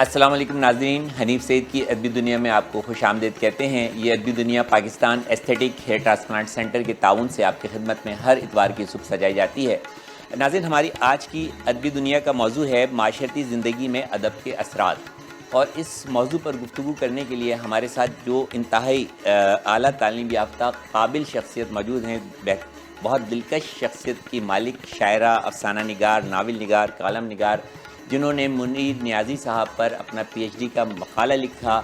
السلام علیکم ناظرین، حنیف سعید کی ادبی دنیا میں آپ کو خوش آمدید کہتے ہیں۔ یہ ادبی دنیا Pakistan aesthetic hair transplant centre کے تعاون سے آپ کی خدمت میں ہر اتوار کی صبح سجائی جاتی ہے۔ ناظرین، ہماری آج کی ادبی دنیا کا موضوع ہے معاشرتی زندگی میں ادب کے اثرات، اور اس موضوع پر گفتگو کرنے کے لیے ہمارے ساتھ جو انتہائی اعلیٰ تعلیم یافتہ قابل شخصیت موجود ہیں، بہت دلکش شخصیت کی مالک، شاعرہ، افسانہ نگار، ناول نگار، کالم نگار، جنہوں نے منیر نیازی صاحب پر اپنا پی ایچ ڈی کا مقالہ لکھا،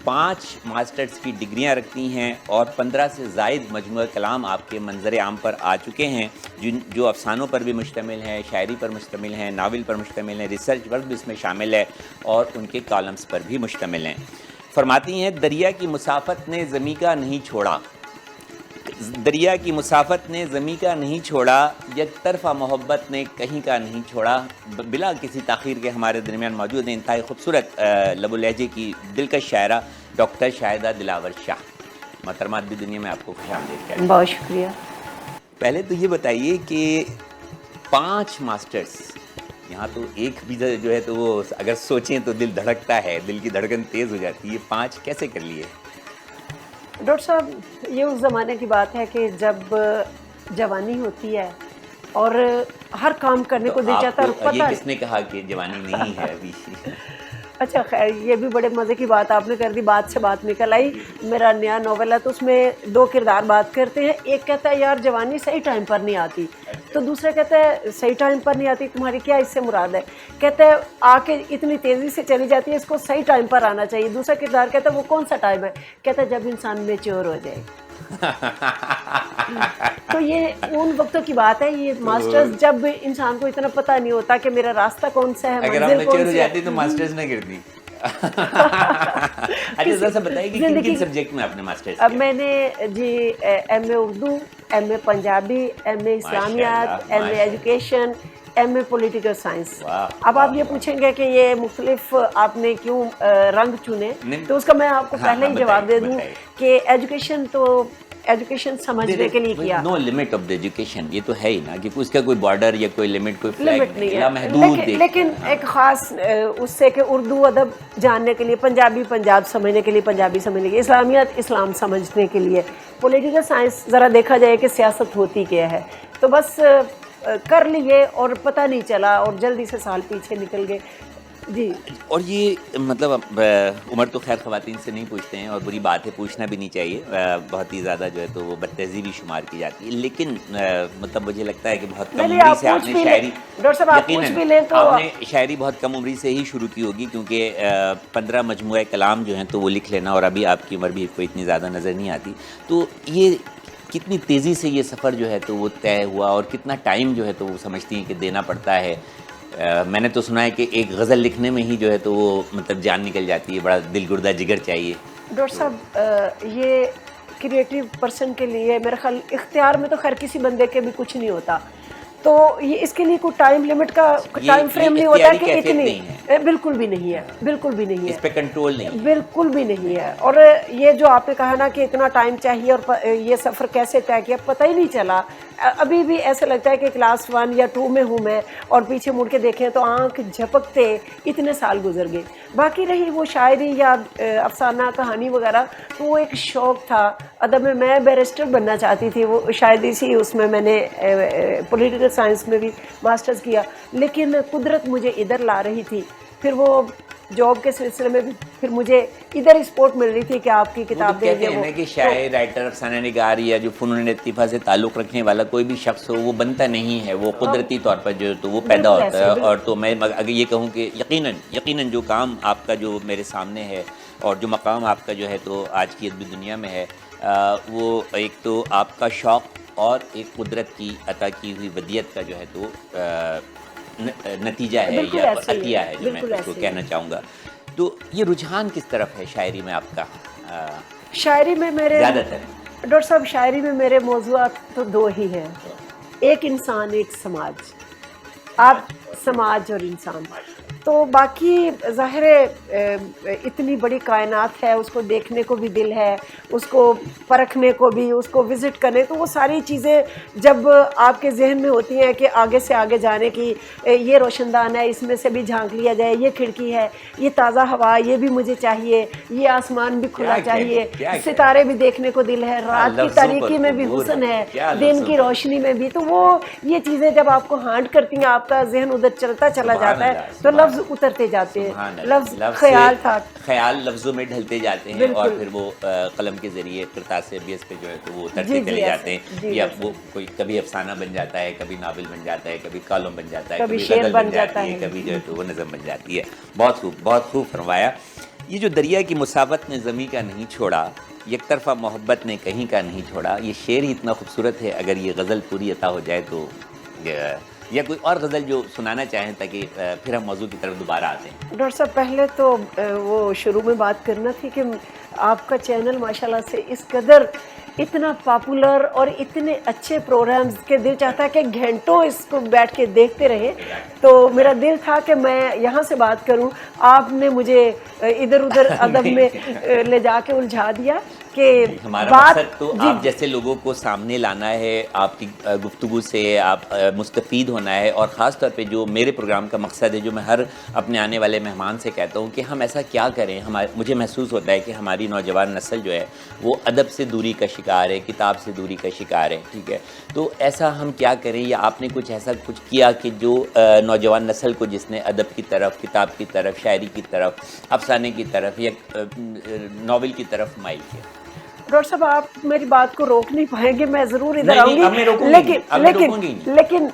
5 ماسٹرز کی ڈگریاں رکھتی ہیں، اور 15 سے زائد مجموعہ کلام آپ کے منظر عام پر آ چکے ہیں، جو افسانوں پر بھی مشتمل ہیں، شاعری پر مشتمل ہیں، ناول پر مشتمل ہیں، ریسرچ ورک بھی اس میں شامل ہے، اور ان کے کالمز پر بھی مشتمل ہیں۔ فرماتی ہیں، دریا کی مسافت نے زمیں کا نہیں چھوڑا، دریا کی مسافت نے زمیں کا نہیں چھوڑا، یک طرفہ محبت نے کہیں کا نہیں چھوڑا۔ بلا کسی تاخیر کے ہمارے درمیان موجود ہیں انتہائی خوبصورت لب و لہجے کی دلکش شاعرہ ڈاکٹر شاہدہ دلاور شاہ۔ محترمہ ادبی دنیا میں آپ کو خوش آمدید کہتے ہیں۔ بہت شکریہ۔ پہلے تو یہ بتائیے کہ 5 ماسٹرز، یہاں تو ایک بھی جو ہے تو وہ اگر سوچیں تو دل دھڑکتا ہے، دل کی دھڑکن تیز ہو جاتی ہے، 5 کیسے کر لیے؟ ڈاکٹر صاحب، یہ اس زمانے کی بات ہے کہ جب جوانی ہوتی ہے اور ہر کام کرنے کو دل چاہتا ہے، اور پتہ یہ کس نے کہا کہ جوانی نہیں ہے ابھی؟ اچھا خیر، یہ بھی بڑے مزے کی بات آپ نے کر دی، بات سے بات نکل آئی۔ میرا نیا ناول ہے تو اس میں 2 کردار بات کرتے ہیں۔ ایک کہتا ہے یار جوانی صحیح ٹائم پر نہیں آتی، تو دوسرا کہتا ہے صحیح ٹائم پر نہیں آتی تمہاری کیا اس سے مراد ہے؟ کہتا ہے آ کے اتنی تیزی سے چلی جاتی ہے، اس کو صحیح ٹائم پر آنا چاہیے۔ دوسرا کردار کہتا ہے وہ کون سا ٹائم ہے؟ کہتا ہے جب انسان میچور ہو جائے۔ تو یہ ان وقتوں کی بات ہے، یہ ماسٹرز جب انسان کو اتنا پتہ نہیں ہوتا کہ میرا راستہ کون سا ہے، اگر آپ منزل میچور کون ہو سی ہے۔ جاتی تو ماسٹرز نہ کرتی۔ اچھا ذرا سا بتائیے کہ کن کن سبجیکٹ میں آپ نے ماسٹرز کیا؟ اب میں نے جی M A Urdu, M A Punjabi, M A اسلامیات، M A education, M A political science. اب آپ یہ پوچھیں گے کہ یہ مختلف آپ نے کیوں رنگ چنے، تو اس کا میں آپ کو پہلے ہی جواب دے دوں کہ ایجوکیشن تو ایجوکیشن سمجھنے کے لیے کیا۔ No limit of the education, یہ تو ہے ہی نا کہ اس کا کوئی بارڈر یا کوئی لمٹ، کوئی فلیگ لمٹ نہیں لا ہے، محدود لیکن ایک خاص اس سے کہ اردو ادب جاننے کے لیے، پنجابی پنجاب سمجھنے کے لیے، پنجابی سمجھنے کے لیے، اسلامیات اسلام سمجھنے کے لیے، پولیٹیکل سائنس ذرا دیکھا جائے کہ سیاست ہوتی کیا ہے، تو بس کر لیے اور پتہ نہیں چلا اور جلدی سے سال پیچھے نکل گئے۔ جی، اور یہ مطلب عمر تو خیر خواتین سے نہیں پوچھتے ہیں، اور بری بات ہے، پوچھنا بھی نہیں چاہیے، بہت ہی زیادہ جو ہے تو وہ بدتہذیبی شمار کی جاتی ہے، لیکن مطلب مجھے لگتا ہے کہ بہت کم عمری سے آپ نے شاعری، آپ نے شاعری بہت کم عمری سے ہی شروع کی ہوگی، کیونکہ 15 مجموعہ کلام جو ہیں تو وہ لکھ لینا، اور ابھی آپ کی عمر بھی کوئی اتنی زیادہ نظر نہیں آتی، تو یہ کتنی تیزی سے یہ سفر جو ہے تو وہ طے ہوا، اور کتنا ٹائم جو ہے تو وہ سمجھتی ہیں کہ دینا پڑتا ہے؟ میں نے تو سنا ہے کہ ایک غزل لکھنے میں ہی جو ہے تو وہ مطلب جان نکل جاتی ہے، بڑا دل گردہ جگر چاہیے۔ ڈاکٹر صاحب، یہ کریٹیو پرسن کے لیے میرا خیال اختیار میں تو خیر کسی بندے کے بھی کچھ نہیں ہوتا، تو یہ اس کے لیے کوئی ٹائم لمٹ کا ٹائم فریم نہیں ہوتا کہ اتنی، بالکل بھی نہیں ہے، بالکل بھی نہیں ہے، اس پہ کنٹرول نہیں، بالکل بھی نہیں ہے۔ اور یہ جو آپ نے کہا نا کہ اتنا ٹائم چاہیے اور یہ سفر کیسے طے کیا، پتہ ہی نہیں چلا۔ ابھی بھی ایسا لگتا ہے کہ کلاس 1 یا 2 میں ہوں میں، اور پیچھے مڑ کے دیکھیں تو آنکھ جھپکتے اتنے سال گزر گئے۔ باقی رہی وہ شاعری یا افسانہ کہانی وغیرہ، تو وہ ایک شوق تھا ادب میں۔ میں بیرسٹر بننا چاہتی تھی، وہ شاید اسی اس میں میں نے پولیٹیکل سائنس میں بھی ماسٹرز کیا، لیکن قدرت مجھے ادھر لا رہی تھی۔ پھر وہ جاب کے سلسلے میں بھی پھر مجھے ادھر ہی سپورٹ مل رہی تھی کہ آپ کی کتاب دے دیں۔ کہتے ہیں کہ شاعر، رائٹر، افسانہ نگار یا جو فنون لطیفہ سے تعلق رکھنے والا کوئی بھی شخص ہو، وہ بنتا نہیں ہے، وہ قدرتی طور پر جو تو وہ پیدا ہوتا ہے۔ اور تو میں اگر یہ کہوں کہ یقیناً جو کام آپ کا جو میرے سامنے ہے، اور جو مقام آپ کا جو ہے تو آج کی ادبی دنیا میں ہے، وہ ایک تو آپ کا شوق اور ایک قدرت کی عطا کی ہوئی ودیت کا جو ہے تو نتیجہ ہے یا عطیہ ہے، جو میں اس کو کہنا چاہوں گا۔ تو یہ رجحان کس طرف ہے شاعری میں آپ کا؟ شاعری میں میرے زیادہ تر ڈاکٹر صاحب، شاعری میں میرے موضوعات تو 2 ہی ہیں، ایک انسان، ایک سماج۔ آپ سماج اور انسان، تو باقی ظاہر ہے اتنی بڑی کائنات ہے، اس کو دیکھنے کو بھی دل ہے، اس کو پرکھنے کو بھی، اس کو وزٹ کرنے، تو وہ ساری چیزیں جب آپ کے ذہن میں ہوتی ہیں کہ آگے سے آگے جانے کی، یہ روشن دان ہے اس میں سے بھی جھانک لیا جائے، یہ کھڑکی ہے، یہ تازہ ہوا یہ بھی مجھے چاہیے، یہ آسمان بھی کھلا چاہیے، ستارے بھی دیکھنے کو دل ہے، رات کی تاریکی میں بھی حسن ہے، دن کی روشنی میں بھی، تو وہ یہ چیزیں جب آپ کو ہانٹ کرتی ہیں، آپ کا ذہن ادھر چلتا چلا جاتا ہے تو لفظ اترتے جاتے ہیں، لفظ خیال تھا، خیال لفظوں میں ڈھلتے جاتے ہیں اور پھر وہ قلم کے ذریعے کرتاس ابیض پہ جو ہے تو وہ اترتے چلے جاتے ہیں، یا وہ کوئی کبھی افسانہ بن جاتا ہے، کبھی ناول بن جاتا ہے، کبھی کالم بن جاتا ہے، کبھی غزل بن جاتی ہے، کبھی جو ہے تو وہ نظم بن جاتی ہے۔ بہت خوب فرمایا۔ یہ جو دریا کی مسافت نے زمیں کا نہیں چھوڑا، یک طرفہ محبت نے کہیں کا نہیں چھوڑا، یہ شعر ہی اتنا خوبصورت ہے، اگر یہ غزل پوری عطا ہو جائے تو یا کوئی اور غزل جو سنانا چاہیں تاکہ پھر ہم موضوع کی طرف دوبارہ آتے ہیں۔ ڈاکٹر صاحب پہلے تو وہ شروع میں بات کرنا تھی کہ آپ کا چینل ماشاءاللہ سے اس قدر اتنا پاپولر اور اتنے اچھے پروگرامز کے دل چاہتا ہے کہ گھنٹوں اس کو بیٹھ کے دیکھتے رہے، تو میرا دل تھا کہ میں یہاں سے بات کروں، آپ نے مجھے ادھر ادھر ادب میں لے جا کے الجھا دیا کہ ہمارا مقصد تو آپ جیسے لوگوں کو سامنے لانا ہے، آپ کی گفتگو سے آپ مستفید ہونا ہے، اور خاص طور پہ جو میرے پروگرام کا مقصد ہے، جو میں ہر اپنے آنے والے مہمان سے کہتا ہوں کہ ہم ایسا کیا کریں، مجھے محسوس ہوتا ہے کہ ہماری نوجوان نسل جو ہے وہ ادب سے دوری کا شکار ہے، کتاب سے دوری کا شکار ہے، ٹھیک ہے، تو ایسا ہم کیا کریں، یا آپ نے کچھ ایسا کیا کہ جو نوجوان نسل کو، جس نے ادب کی طرف، کتاب کی طرف، شاعری کی طرف، افسانے کی طرف یا ناول کی طرف مائل کیا؟ ڈاکٹر صاحب آپ میری بات کو روک نہیں پائیں گے، میں ضرور ادھر آؤں گی، لیکن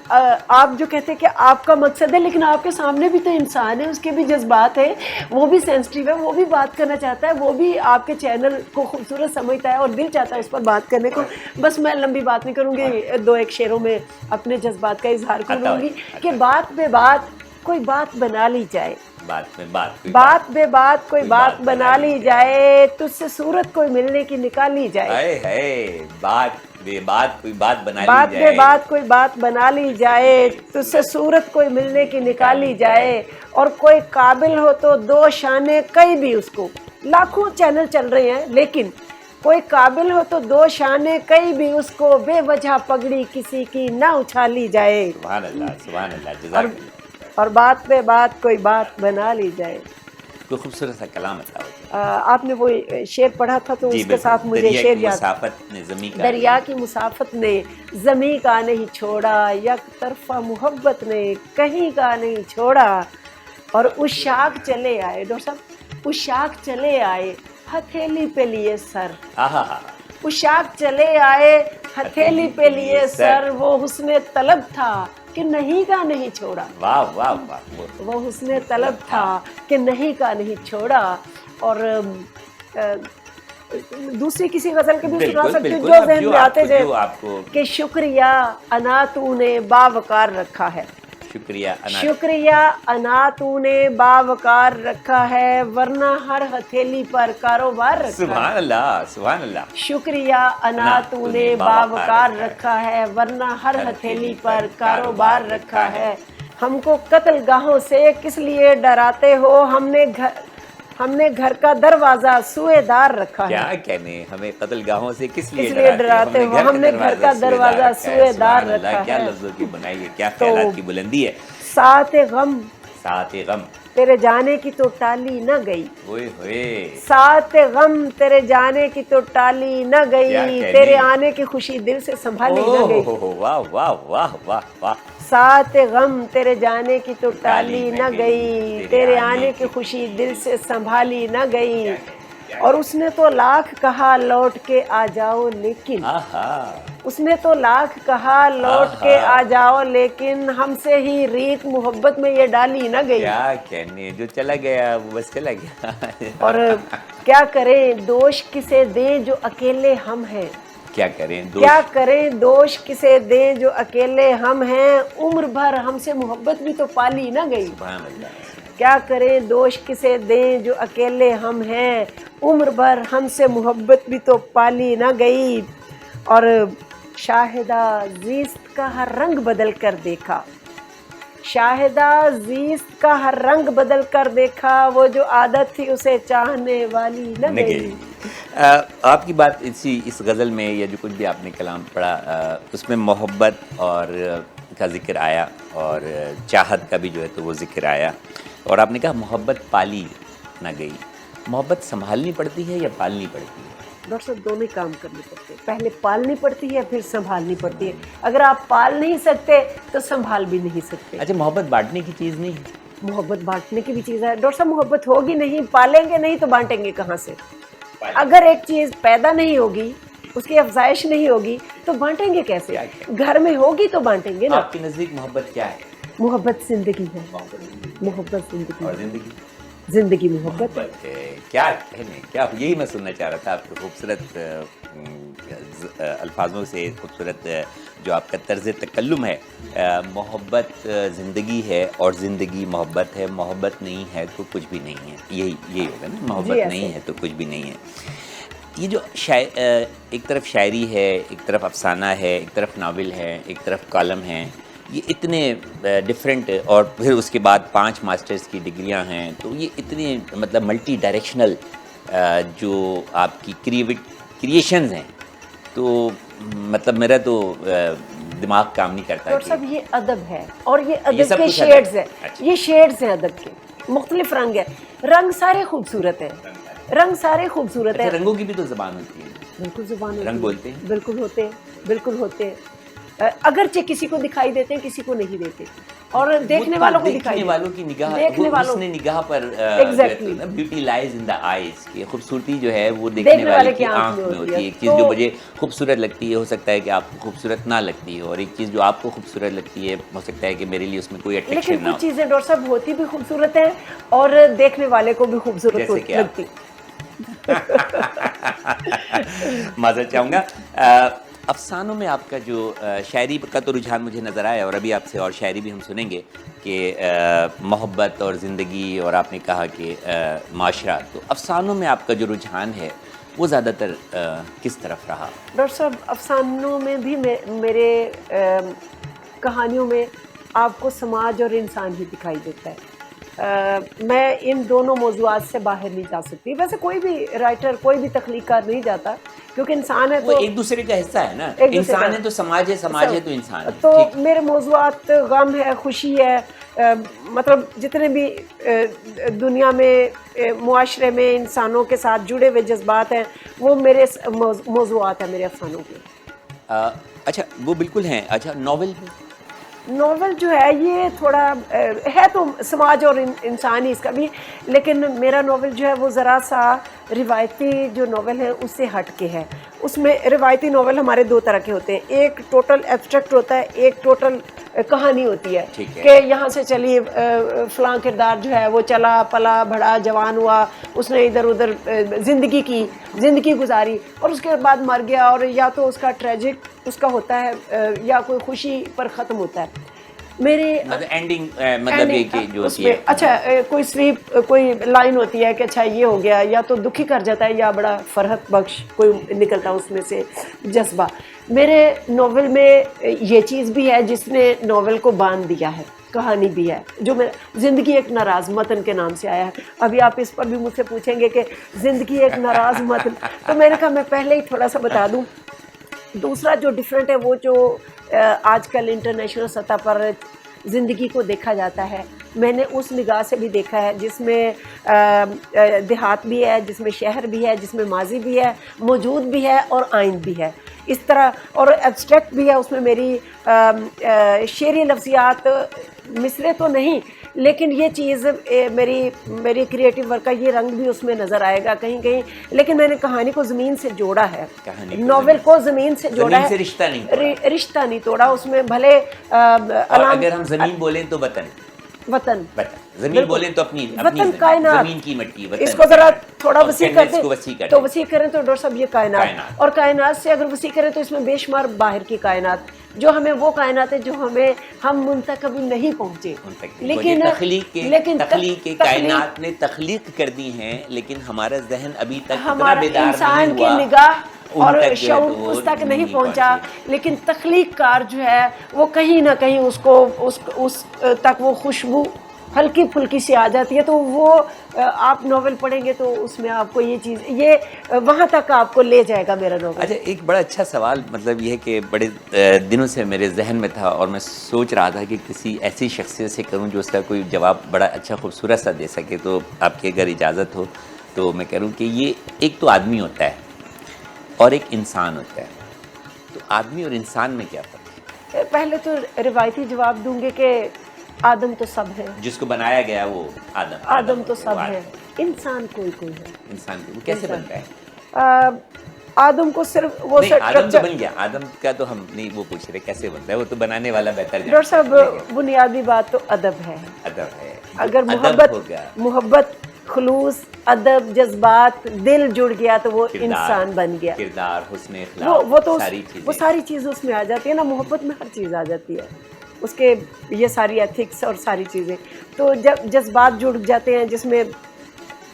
آپ جو کہتے ہیں کہ آپ کا مقصد ہے، لیکن آپ کے سامنے بھی تو انسان ہے، اس کے بھی جذبات ہیں، وہ بھی سینسٹیو ہے، وہ بھی بات کرنا چاہتا ہے، وہ بھی آپ کے چینل کو خوبصورت سمجھتا ہے اور دل چاہتا ہے اس پر بات کرنے کو۔ بس میں لمبی بات نہیں کروں گی، دو ایک شعروں میں اپنے جذبات کا اظہار کروں گی کہ بات بے بات کوئی بات بنا لی جائے، بات بے بات کوئی بات بنا لی جائے، تجھ سے صورت کوئی ملنے کی نکال لی جائے، بات بے بات کوئی بات بنا لی جائے، بات بے بات کوئی بات بنا لی جائے، تجھ سے صورت کوئی ملنے کی نکال لی جائے، اور کوئی قابل ہو تو دو شانے کئی بھی اس کو، لاکھوں چینل چل رہے ہیں لیکن کوئی قابل ہو تو دو شانے کئی بھی اس کو، بے وجہ پگڑی کسی کی نہ اچھالی جائے، سبحان اللہ، سبحان اللہ، جزاک اللہ، اور بات بے بات کوئی بات بنا لی جائے۔ کوئی خوبصورت سا کلام عطا ہو جائے۔ آپ نے وہ شعر پڑھا تھا تو اس کے ساتھ مجھے شعر یاد، دریا کی مسافت نے زمیں کا نہیں چھوڑا، یک طرفہ محبت نے کہیں کا نہیں چھوڑا، اور اس شاخ چلے آئے، ڈاکٹر صاحب اس شاخ چلے آئے ہتھیلی پہ لیے سر، اس شاخ چلے آئے ہتھیلی پہ لیے سر، وہ حسن طلب تھا کہ نہیں کا نہیں چھوڑا، واہ واہ واہ، وہ حسن طلب تھا کہ نہیں کا نہیں چھوڑا۔ اور دوسری کسی غزل کے بھی سنا سکتے جو ذہن میں آتے تھے کہ شکریہ انا تو نے باوقار رکھا ہے، شکریہ انا تو نے باوقار رکھا ہے، ورنہ ہر ہتھیلی پر کاروبار رکھا ہے، سبحان اللہ، سبحان اللہ، شکریہ انا تو نے باوقار رکھا ہے، ورنہ ہر ہتھیلی پر کاروبار رکھا ہے، ہم کو قتل گاہوں سے کس لیے ڈراتے ہو، ہم نے گھر کا دروازہ سوئے دار رکھا ہے، کیا کہنے، ہمیں قتل گاہوں سے کس لیے ڈراتے ہو، ہم نے گھر کا دروازہ سوئے دار رکھا ہے، کیا لفظوں کی بنائی ہے، کیا خیالات کی بلندی ہے۔ ساتھ غم غم تیرے جانے کی تو ٹالی نہ گئی، ہوئے ہوئے، ساتھ غم تیرے جانے کی تو ٹالی نہ گئی، تیرے آنے کی خوشی دل سے سنبھالی نہ گئی، واہ واہ واہ واہ واہ، ساتھ غم تیرے جانے کی تو ٹالی نہ گئی، تیرے آنے کی خوشی دل سے سنبھالی نہ گئی، اور اس نے تو لاکھ کہا لوٹ کے آ جاؤ لیکن، اس نے تو لاکھ کہا لوٹ کے آ جاؤ لیکن، ہم سے ہی ریت محبت میں یہ ڈالی نہ گئی، کیا کہنے، جو چلا گیا وہ بس چلا گیا، اور کیا کریں دوش کسے دیں جو اکیلے ہم ہیں، کیا کریں دوش کسے دیں جو اکیلے ہم ہیں، عمر بھر ہم سے محبت بھی تو پالی نہ گئی، سبحان اللہ، کیا کریں دوش کسے دیں جو اکیلے ہم ہیں، عمر بھر ہم سے محبت بھی تو پالی نہ گئی، اور شاہدہ زیست کا ہر رنگ بدل کر دیکھا، شاہدہ زیست کا ہر رنگ بدل کر دیکھا، وہ جو عادت تھی اسے چاہنے والی نہ گئی۔ آپ کی بات اس غزل میں یا جو کچھ بھی آپ نے کلام پڑھا اس میں محبت اور کا ذکر آیا اور چاہت کا بھی جو ہے تو وہ ذکر آیا، اور آپ نے کہا محبت پالی نہ گئی۔ محبت سنبھالنی پڑتی ہے یا پالنی پڑتی ہے؟ ڈاکٹر صاحب دونوں کام کرنے پڑتے ہیں، پہلے پالنی پڑتی ہے پھر سنبھالنی پڑتی ہے۔ اگر آپ پال نہیں سکتے تو سنبھال بھی نہیں سکتے۔ اچھا، محبت بانٹنے کی چیز نہیں ہے؟ محبت بانٹنے کی بھی چیز ہے ڈاکٹر صاحب، محبت ہوگی نہیں، پالیں گے نہیں تو بانٹیں گے کہاں سے؟ اگر ایک چیز پیدا نہیں ہوگی، اس کی افزائش نہیں ہوگی تو بانٹیں گے کیسے؟ گھر میں ہوگی تو بانٹیں گے نا۔ آپ کے نزدیک محبت کیا ہے؟ محبت زندگی ہے، محبت زندگی، اور زندگی زندگی محبت ہے۔ کیا کہنے، کیا یہی میں سننا چاہ رہا تھا آپ کے خوبصورت الفاظوں سے، خوبصورت جو آپ کا طرز تکلم ہے۔ محبت زندگی ہے اور زندگی محبت ہے، محبت نہیں ہے تو کچھ بھی نہیں ہے، یہی ہوگا نا، محبت نہیں ہے تو کچھ بھی نہیں ہے۔ یہ جو ایک طرف شاعری ہے، ایک طرف افسانہ ہے، ایک طرف ناول ہے، ایک طرف کالم ہے، یہ اتنے ڈفرینٹ، اور پھر اس کے بعد 5 ماسٹرز کی ڈگریاں ہیں، تو یہ اتنے مطلب ملٹی ڈائریکشنل جو آپ کی کریشنز ہیں، تو مطلب میرا تو دماغ کام نہیں کرتا۔ ڈاکٹر صاحب یہ ادب ہے، اور یہ یہ ادب سب کے کچھ شیڈز ادب۔ ہیں، اچھا۔ یہ شیڈز ہیں ادب کے، مختلف رنگ ہیں، رنگ سارے خوبصورت ہیں، رنگ سارے خوبصورت ہیں۔ اچھا، رنگوں کی بھی تو زبان ہوتی ہے؟ بالکل زبان ہوتی ہے، رنگ بولتے ہیں؟ بالکل ہوتے ہیں، بالکل ہوتے ہیں، اگرچہ کسی کو دکھائی دیتے ہیں، کسی کو نہیں دیتے، اور دیکھنے والوں کو دکھائی دیکھنے دیتے والوں کی نگاہ، دیکھنے والوں، حسن نگاہ پر Exactly. Beauty lies in the eyes, کہ خوبصورتی جو ہے وہ دیکھنے والے کی آنکھ میں ہوتی ہے۔ ایک چیز جو مجھے خوبصورت لگتی ہے ہو سکتا ہے کہ آپ کو خوبصورت نہ لگتی ہو، اور ایک چیز جو آپ کو خوبصورت لگتی ہے ہو سکتا ہے کہ میرے لیے اس میں کوئی اٹریکشن لیکن نہ ہو۔ کچھ چیزیں ڈاکٹر صاحب ہوتی بھی خوبصورت ہیں اور دیکھنے والے کو بھی خوبصورت لگتی۔ معذرت چاہوں گا، افسانوں میں آپ کا جو شاعری کا تو رجحان مجھے نظر آیا، اور ابھی آپ سے اور شاعری بھی ہم سنیں گے کہ محبت اور زندگی، اور آپ نے کہا کہ معاشرہ، تو افسانوں میں آپ کا جو رجحان ہے وہ زیادہ تر کس طرف رہا؟ ڈاکٹر صاحب افسانوں میں بھی میرے کہانیوں میں آپ کو سماج اور انسان ہی دکھائی دیتا ہے۔ میں ان دونوں موضوعات سے باہر نہیں جا سکتی، ویسے کوئی بھی رائٹر، کوئی بھی تخلیق کار نہیں جاتا، کیونکہ انسان ہے وہ تو ایک دوسرے کا حصہ ہے نا، انسان ہے تو سماج ہے، سماج ہے تو انسان ہے۔ تو میرے موضوعات غم ہے، خوشی ہے، مطلب جتنے بھی دنیا میں، معاشرے میں انسانوں کے ساتھ جڑے ہوئے جذبات ہیں، وہ میرے موضوعات ہیں میرے افسانوں کے۔ اچھا، وہ بالکل ہیں۔ اچھا، ناول میں؟ ناول جو ہے یہ تھوڑا ہے تو سماج اور انسان ہی اس کا بھی، لیکن میرا ناول جو ہے وہ ذرا سا روایتی جو ناول ہے اس سے ہٹ کے ہے۔ اس میں روایتی ناول ہمارے 2 طرح کے ہوتے ہیں، ایک ٹوٹل ایبسٹریکٹ ہوتا ہے، ایک ٹوٹل کہانی ہوتی ہے کہ یہاں سے چلی فلاں کردار جو ہے وہ چلا پلا بڑا جوان ہوا، اس نے ادھر ادھر زندگی گزاری، اور اس کے بعد مر گیا، اور یا تو اس کا ٹریجک اس کا ہوتا ہے یا کوئی خوشی پر ختم ہوتا ہے۔ میرے اینڈنگ مطلب یہ کہ جو ہوتی ہے، اچھا کوئی سویپ، کوئی لائن ہوتی ہے کہ اچھا یہ ہو گیا، یا تو دکھی کر جاتا ہے یا بڑا فرحت بخش کوئی نکلتا ہے اس میں سے جذبہ۔ میرے ناول میں یہ چیز بھی ہے جس نے ناول کو باندھ دیا ہے، کہانی بھی ہے، جو میں زندگی ایک ناراض متن کے نام سے آیا ہے۔ ابھی آپ اس پر بھی مجھ سے پوچھیں گے کہ زندگی ایک ناراض متن، تو میں نے کہا میں پہلے ہی تھوڑا سا بتا دوں۔ دوسرا جو ڈیفرنٹ ہے وہ جو آج کل انٹرنیشنل سطح پر زندگی کو دیکھا جاتا ہے، میں نے اس نگاہ سے بھی دیکھا ہے جس میں دیہات بھی ہے، جس میں شہر بھی ہے، جس میں ماضی بھی ہے، موجود بھی ہے اور آئند بھی ہے، اس طرح، اور ایبسٹریکٹ بھی ہے۔ اس میں میری شعری لفظیات مصرے تو نہیں، لیکن یہ چیز میری کریٹیو ورک کا یہ رنگ بھی اس میں نظر آئے گا کہیں کہیں، لیکن میں نے کہانی کو زمین سے جوڑا ہے، ناول کو زمین سے جوڑا ہے، رشتہ نہیں توڑا اس میں، بھلے اگر ہم زمین بولیں تو وطن، زمین بولیں تو اپنی وطن، کائنات، زمین کی مٹی، اس کو ذرا تھوڑا وسیع کر دیں تو وسیع کریں تو ڈاکٹر صاحب یہ کائنات، اور کائنات سے اگر وسیع کریں تو اس میں بے شمار باہر کی کائنات، جو ہمیں وہ کائنات ہے جو ہم ان تک کبھی نہیں پہنچے، لیکن تخلیق کائنات نے تخلیق کر دی ہیں، لیکن ہمارا ذہن ابھی تک اتنا بیدار انسان نہیں کی ہوا، نگاہ اور ان تک شعور اس تک نہیں پہنچا، لیکن تخلیق کار جو ہے وہ کہیں نہ کہیں اس تک وہ خوشبو ہلکی پھلکی سی آ جاتی ہے، تو وہ آپ ناول پڑھیں گے تو اس میں آپ کو یہ چیز وہاں تک آپ کو لے جائے گا میرا ناول۔ اچھا، ایک بڑا اچھا سوال مطلب یہ ہے کہ بڑے دنوں سے میرے ذہن میں تھا اور میں سوچ رہا تھا کہ کسی ایسی شخصیت سے کروں جو اس کا کوئی جواب بڑا اچھا خوبصورت سا دے سکے، تو آپ کی اگر اجازت ہو تو میں کہہ رہا ہوں کہ یہ ایک تو آدمی ہوتا ہے اور ایک انسان ہوتا ہے، تو آدمی اور انسان میں کیا فرق ہے؟ پہلے تو روایتی جواب دوں گے کہ آدم تو سب ہے، جس کو بنایا گیا وہ آدم تو سب ہے، انسان کوئی ہے۔ انسان وہ کیسے بنتا ہے؟ آدم کو صرف وہ آدم تو بن گیا، آدم کا تو ہم نہیں وہ پوچھ رہے کیسے بنتا ہے، وہ تو بنانے والا بہتر جانتا ہے۔ ڈاکٹر صاحب بنیادی بات تو ادب ہے، ادب ہے، اگر محبت خلوص ادب جذبات دل جڑ گیا تو وہ انسان بن گیا، کردار حسن اخلاق وہ ساری چیزیں اس میں آ جاتی ہے نا، محبت میں ہر چیز آ جاتی ہے، اس کے یہ ساری ایتھکس اور ساری چیزیں، تو جب جذبات جڑ جاتے ہیں جس میں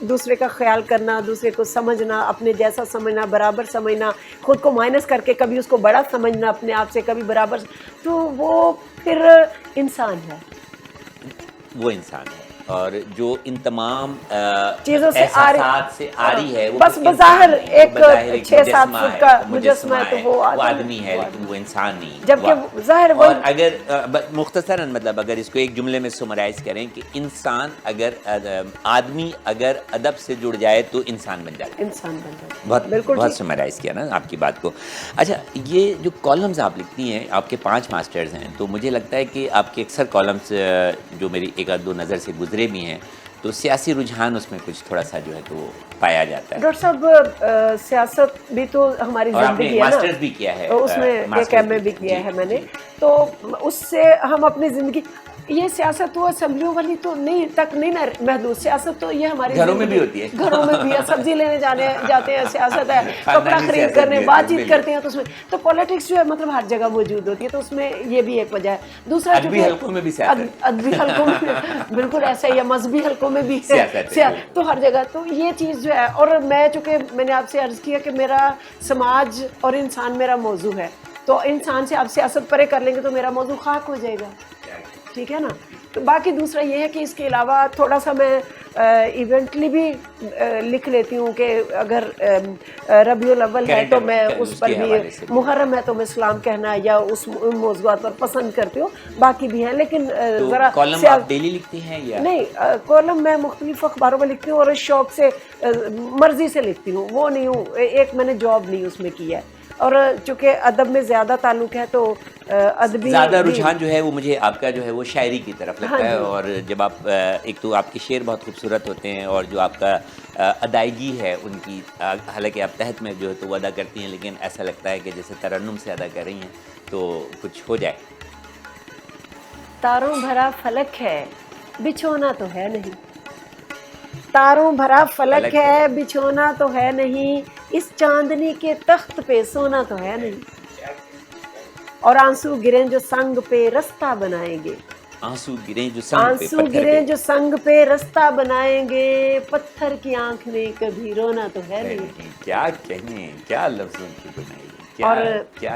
دوسرے کا خیال کرنا، دوسرے کو سمجھنا، اپنے جیسا سمجھنا، برابر سمجھنا، خود کو مائنس کر کے کبھی اس کو بڑا سمجھنا اپنے آپ سے، کبھی برابر، تو وہ پھر انسان ہے، وہ انسان ہے، اور جو ان تمام چیزوں سے احساسات سے آری ہے، وہ بس بظاہر ایک 6-7 فٹ کا مجسمہ ہے، تو وہ آدمی ہے، لیکن وہ انسان نہیں، جبکہ ظاہر وہ اگر مختصراً مطلب اگر اس کو ایک جملے میں سمرائز کریں کہ انسان آدمی اگر ادب سے جڑ جائے تو انسان بن جاتا ہے، انسان بن جاتا ہے، بہت سمرائز کیا نا آپ کی بات کو۔ اچھا، یہ جو کالمز آپ لکھتی ہیں، آپ کے 5 ماسٹرز ہیں، تو مجھے لگتا ہے کہ آپ کے اکثر کالمز جو میری ایک آدھ دو نظر سے گزرے بھی ہیں، تو سیاسی رجحان اس میں کچھ تھوڑا سا جو ہے تو پایا جاتا ہے۔ ڈاکٹر صاحب سیاست بھی تو ہماری زندگی ہے نا، ماسٹرز بھی کیا ہے اس میں ایک ایم اے بھی کیا ہے میں نے، تو اس سے ہم اپنی زندگی، یہ سیاست تو اسمبلیوں والی تو نہیں تک نہیں نا محدود، سیاست تو یہ ہماری گھروں میں بھی ہوتی ہے، گھروں میں بھی ہے، سبزی لینے جاتے ہیں سیاست ہے، کپڑا خرید کرنے بات چیت کرتے ہیں، تو اس میں تو پالیٹکس جو ہے مطلب ہر جگہ موجود ہوتی ہے، تو اس میں یہ بھی ایک وجہ ہے۔ دوسرا ادبی حلقوں میں بھی سیاست، ادبی حلقوں میں بالکل ایسا ہی ہے، مذہبی حلقوں میں بھی تو ہر جگہ، تو یہ چیز جو ہے، اور میں چونکہ میں نے آپ سے عرض کیا کہ میرا سماج اور انسان میرا موضوع ہے، تو انسان سے آپ سیاست پرے کر لیں گے تو میرا موضوع خاک ہو جائے گا، ٹھیک ہے نا۔ تو باقی دوسرا یہ ہے کہ اس کے علاوہ تھوڑا سا میں ایونٹلی بھی لکھ لیتی ہوں کہ اگر ربیع الاول ہے تو میں اس پر بھی، محرم ہے تو میں سلام کہنا یا اس موضوعات پر پسند کرتی ہوں، باقی بھی ہیں، لیکن ذرا کالم آپ ڈیلی لکھتی ہیں یا نہیں؟ کالم میں مختلف اخباروں میں لکھتی ہوں اور شوق سے مرضی سے لکھتی ہوں، وہ نہیں ہوں ایک میں نے جاب نہیں اس میں کی ہے، اور چونکہ ادب میں زیادہ تعلق ہے تو ادبی زیادہ رجحان جو ہے وہ مجھے آپ کا جو ہے وہ شاعری کی طرف لگتا ہے، اور جب آپ ایک تو آپ کے شعر بہت خوبصورت ہوتے ہیں، اور جو آپ کا ادائیگی ہے ان کی، حالانکہ آپ تحت میں جو ہے تو وہ ادا کرتی ہیں، لیکن ایسا لگتا ہے کہ جیسے ترنم سے ادا کر رہی ہیں، تو کچھ ہو جائے۔ تاروں بھرا فلک ہے بچھونا تو ہے نہیں، تاروں بھرا فلک ہے بچھونا تو ہے نہیں، اس چاندنی کے تخت پہ سونا تو ہے نہیں، اور آنسو گریں جو سنگ پہ رستہ بنائیں گے، آنسو گریں جو سنگ پہ رستہ بنائیں گے، پتھر کی آنکھ میں کبھی رونا تو ہے نہیں۔ کیا کہنے، کیا لفظوں کی بنائی، اور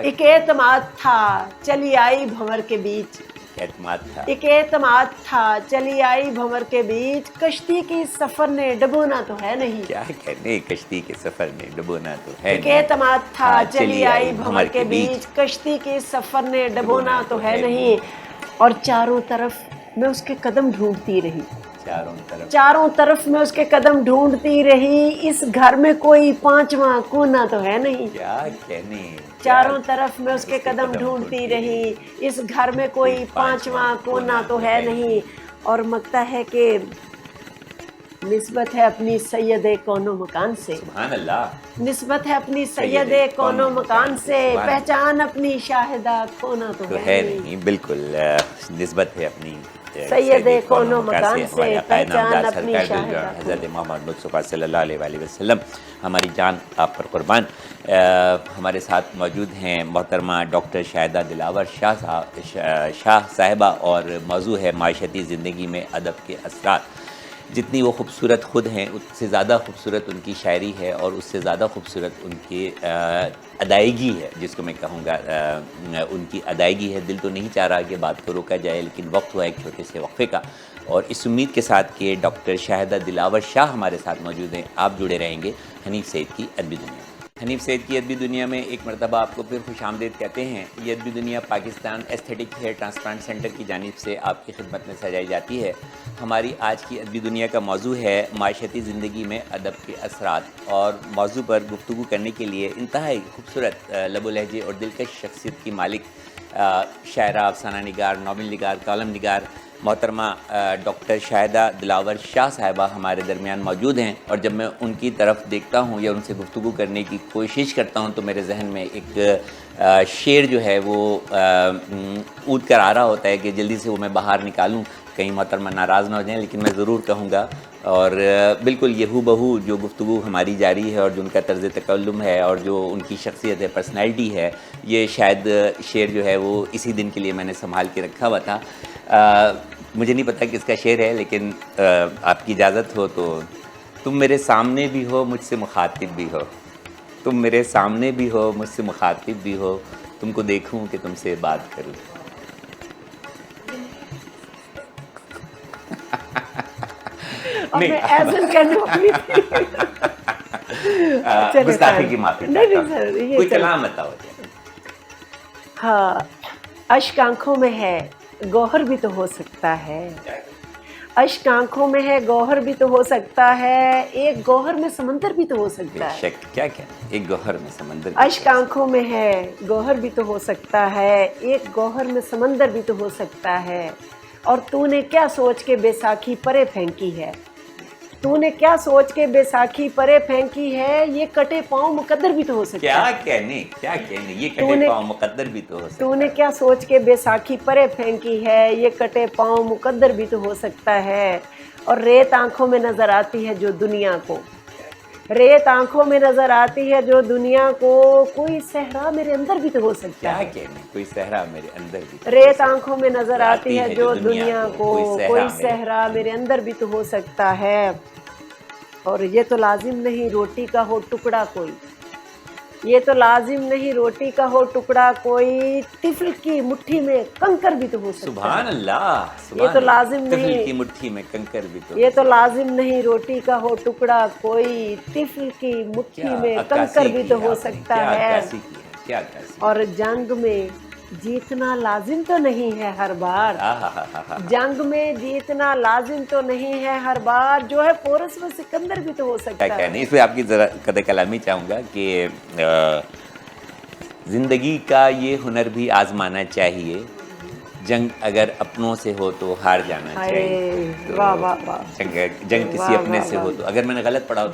ایک اعتماد تھا چلی آئی بھنور کے بیچ، ایک اعتماد تھا چلی آئی بھنور کے بیچ، کشتی کی سفر نے ڈبونا تو ہے نہیں، کیا کہنے، کشتی کے سفر نے ڈبونا تو ہے نہیں، ایک اعتماد تھا چلی آئی بھنور کے بیچ، کشتی کے سفر نے ڈبونا تو ہے نہیں، اور چاروں طرف میں اس کے قدم ڈھونڈتی رہی، چاروں طرف میں اس کے قدم ڈھونڈتی رہی، اس گھر میں کوئی پانچواں کونا تو ہے نہیں، کیا کہنے، چاروں طرف میں اس کے قدم ڈھونڈتی رہی، اس گھر میں کوئی پانچواں کونا تو ہے نہیں، اور مگتا ہے کہ نسبت ہے اپنی سید کون و مکان سے، سبحان اللہ، نسبت ہے اپنی سید کون و مکان سے، پہچان اپنی شاہدہ کھونا تو ہے نہیں، بالکل نسبت ہے اپنی سید کون و مکان سے ہمارے عقائد پہچان نامدار اپنی سرکار شاہدہ دلجوڑ کو۔ حضرت محمد مصطفیٰ صلی اللہ علیہ وآلہ وسلم، ہماری جان آپ پر قربان۔ ہمارے ساتھ موجود ہیں محترمہ ڈاکٹر شاہدہ دلاور شاہ صاحبہ، اور موضوع ہے معاشرتی زندگی میں ادب کے اثرات۔ جتنی وہ خوبصورت خود ہیں اس سے زیادہ خوبصورت ان کی شاعری ہے، اور اس سے زیادہ خوبصورت ان کی ادائیگی ہے، جس کو میں کہوں گا ان کی ادائیگی ہے۔ دل تو نہیں چاہ رہا کہ بات کو روکا جائے، لیکن وقت ہوا ایک چھوٹے سے وقفے کا، اور اس امید کے ساتھ کہ ڈاکٹر شاہدہ دلاور شاہ ہمارے ساتھ موجود ہیں، آپ جڑے رہیں گے حنیف سعید کی ادبی دنیا۔ حنیف سعید کی ادبی دنیا میں ایک مرتبہ آپ کو پھر خوش آمدید کہتے ہیں۔ یہ ادبی دنیا Pakistan aesthetic hair transplant centre کی جانب سے آپ کی خدمت میں سجائی جاتی ہے۔ ہماری آج کی ادبی دنیا کا موضوع ہے معاشرتی زندگی میں ادب کے اثرات، اور موضوع پر گفتگو کرنے کے لیے انتہائی خوبصورت لب و لہجے اور دلکش شخصیت کی مالک شاعرہ، افسانہ نگار، ناول نگار، کالم نگار محترمہ ڈاکٹر شاہدہ دلاور شاہ صاحبہ ہمارے درمیان موجود ہیں، اور جب میں ان کی طرف دیکھتا ہوں یا ان سے گفتگو کرنے کی کوشش کرتا ہوں تو میرے ذہن میں ایک شعر جو ہے وہ اود کر آ رہا ہوتا ہے کہ جلدی سے وہ میں باہر نکالوں، کہیں محترمہ ناراض نہ ہو جائیں، لیکن میں ضرور کہوں گا۔ اور بالکل یہ ہو بہو جو گفتگو ہماری جاری ہے، اور جو ان کا طرز تکلم ہے، اور جو ان کی شخصیت ہے، پرسنالٹی ہے، یہ شاید شعر جو ہے وہ اسی دن کے لیے میں نے سنبھال کے رکھا ہوا تھا۔ مجھے نہیں پتہ کس کا شعر ہے، لیکن آپ کی اجازت ہو تو تم میرے سامنے بھی ہو، مجھ سے مخاطب بھی ہو، تم میرے سامنے بھی ہو، مجھ سے مخاطب بھی ہو، تم کو دیکھوں کہ تم سے بات کروں۔ میں ایسے کہنے والی تھی۔ گستاخی کی معافی نہیں چاہتا سر، ہوں، یہ کوئی کلام بتاؤ۔ ہاں، اشک آنکھوں میں ہے گوہر بھی تو ہو سکتا ہے، اشک آنکھوں میں ہے گوہر بھی تو ہو سکتا ہے، ایک گوہر میں سمندر بھی تو ہو بے سکتا ہے۔ شک، کیا کہنا، ایک گوہر میں سمندر۔ اشک آنکھوں میں ہے گوہر بھی تو ہو سکتا ہے، ایک گوہر میں سمندر بھی تو ہو سکتا ہے، اور تو نے کیا سوچ کے بیساکھی پرے پھینکی ہے، تو نے کیا سوچ کے بیساکھی پرے پھینکی ہے، یہ کٹے پاؤں مقدر بھی تو ہو سکتا ہے۔ کیا کہنے، یہ کٹے پاؤں مقدر بھی تو ہو سکتا ہے۔ تو نے کیا سوچ کے بیساکھی پرے پھینکی ہے، یہ کٹے پاؤں مقدر بھی تو ہو سکتا ہے، اور ریت آنکھوں میں نظر آتی ہے جو دنیا کو، ریت آنکھوں میں نظر آتی ہے جو دنیا کو، کوئی صحرا میرے اندر بھی تو ہو سکتا ہے۔ کیا کہنے، کوئی صحرا میرے اندر بھی تو ریت آنکھوں میں نظر آتی ہے جو دنیا کو، کوئی کوئی صحرا میرے اندر بھی تو ہو سکتا ہے، اور یہ تو لازم نہیں روٹی کا ہو ٹکڑا کوئی، یہ تو لازم نہیں روٹی کا ہو ٹکڑا کوئی، طفل کی مٹھی میں کنکر بھی تو ہو سکتا ہے۔ سبحان اللہ، یہ تو لازم طفل نہیں، کی مٹھی میں کنکر بھی تو، یہ تو لازم نہیں روٹی کا ہو ٹکڑا کوئی، طفل کی مٹھی میں کنکر بھی تو ہو سکتا ہے، کیا عکاسی، اور جنگ میں جیتنا لازم تو نہیں ہے ہر بار، جنگ میں جیتنا لازم تو نہیں ہے ہر بار، جو ہے پورس و سکندر بھی تو ہو سکتا ہے۔ کیا نہیں، اس پہ آپ کی ذرا قدر کلامی چاہوں گا کہ زندگی کا یہ ہنر بھی آزمانا چاہیے، جنگ اگر اپنوں سے ہو تو ہار جانا چاہیے، واہ واہ واہ، جنگ کسی اپنے سے ہو تو، اگر میں نے غلط پڑھا ہو تو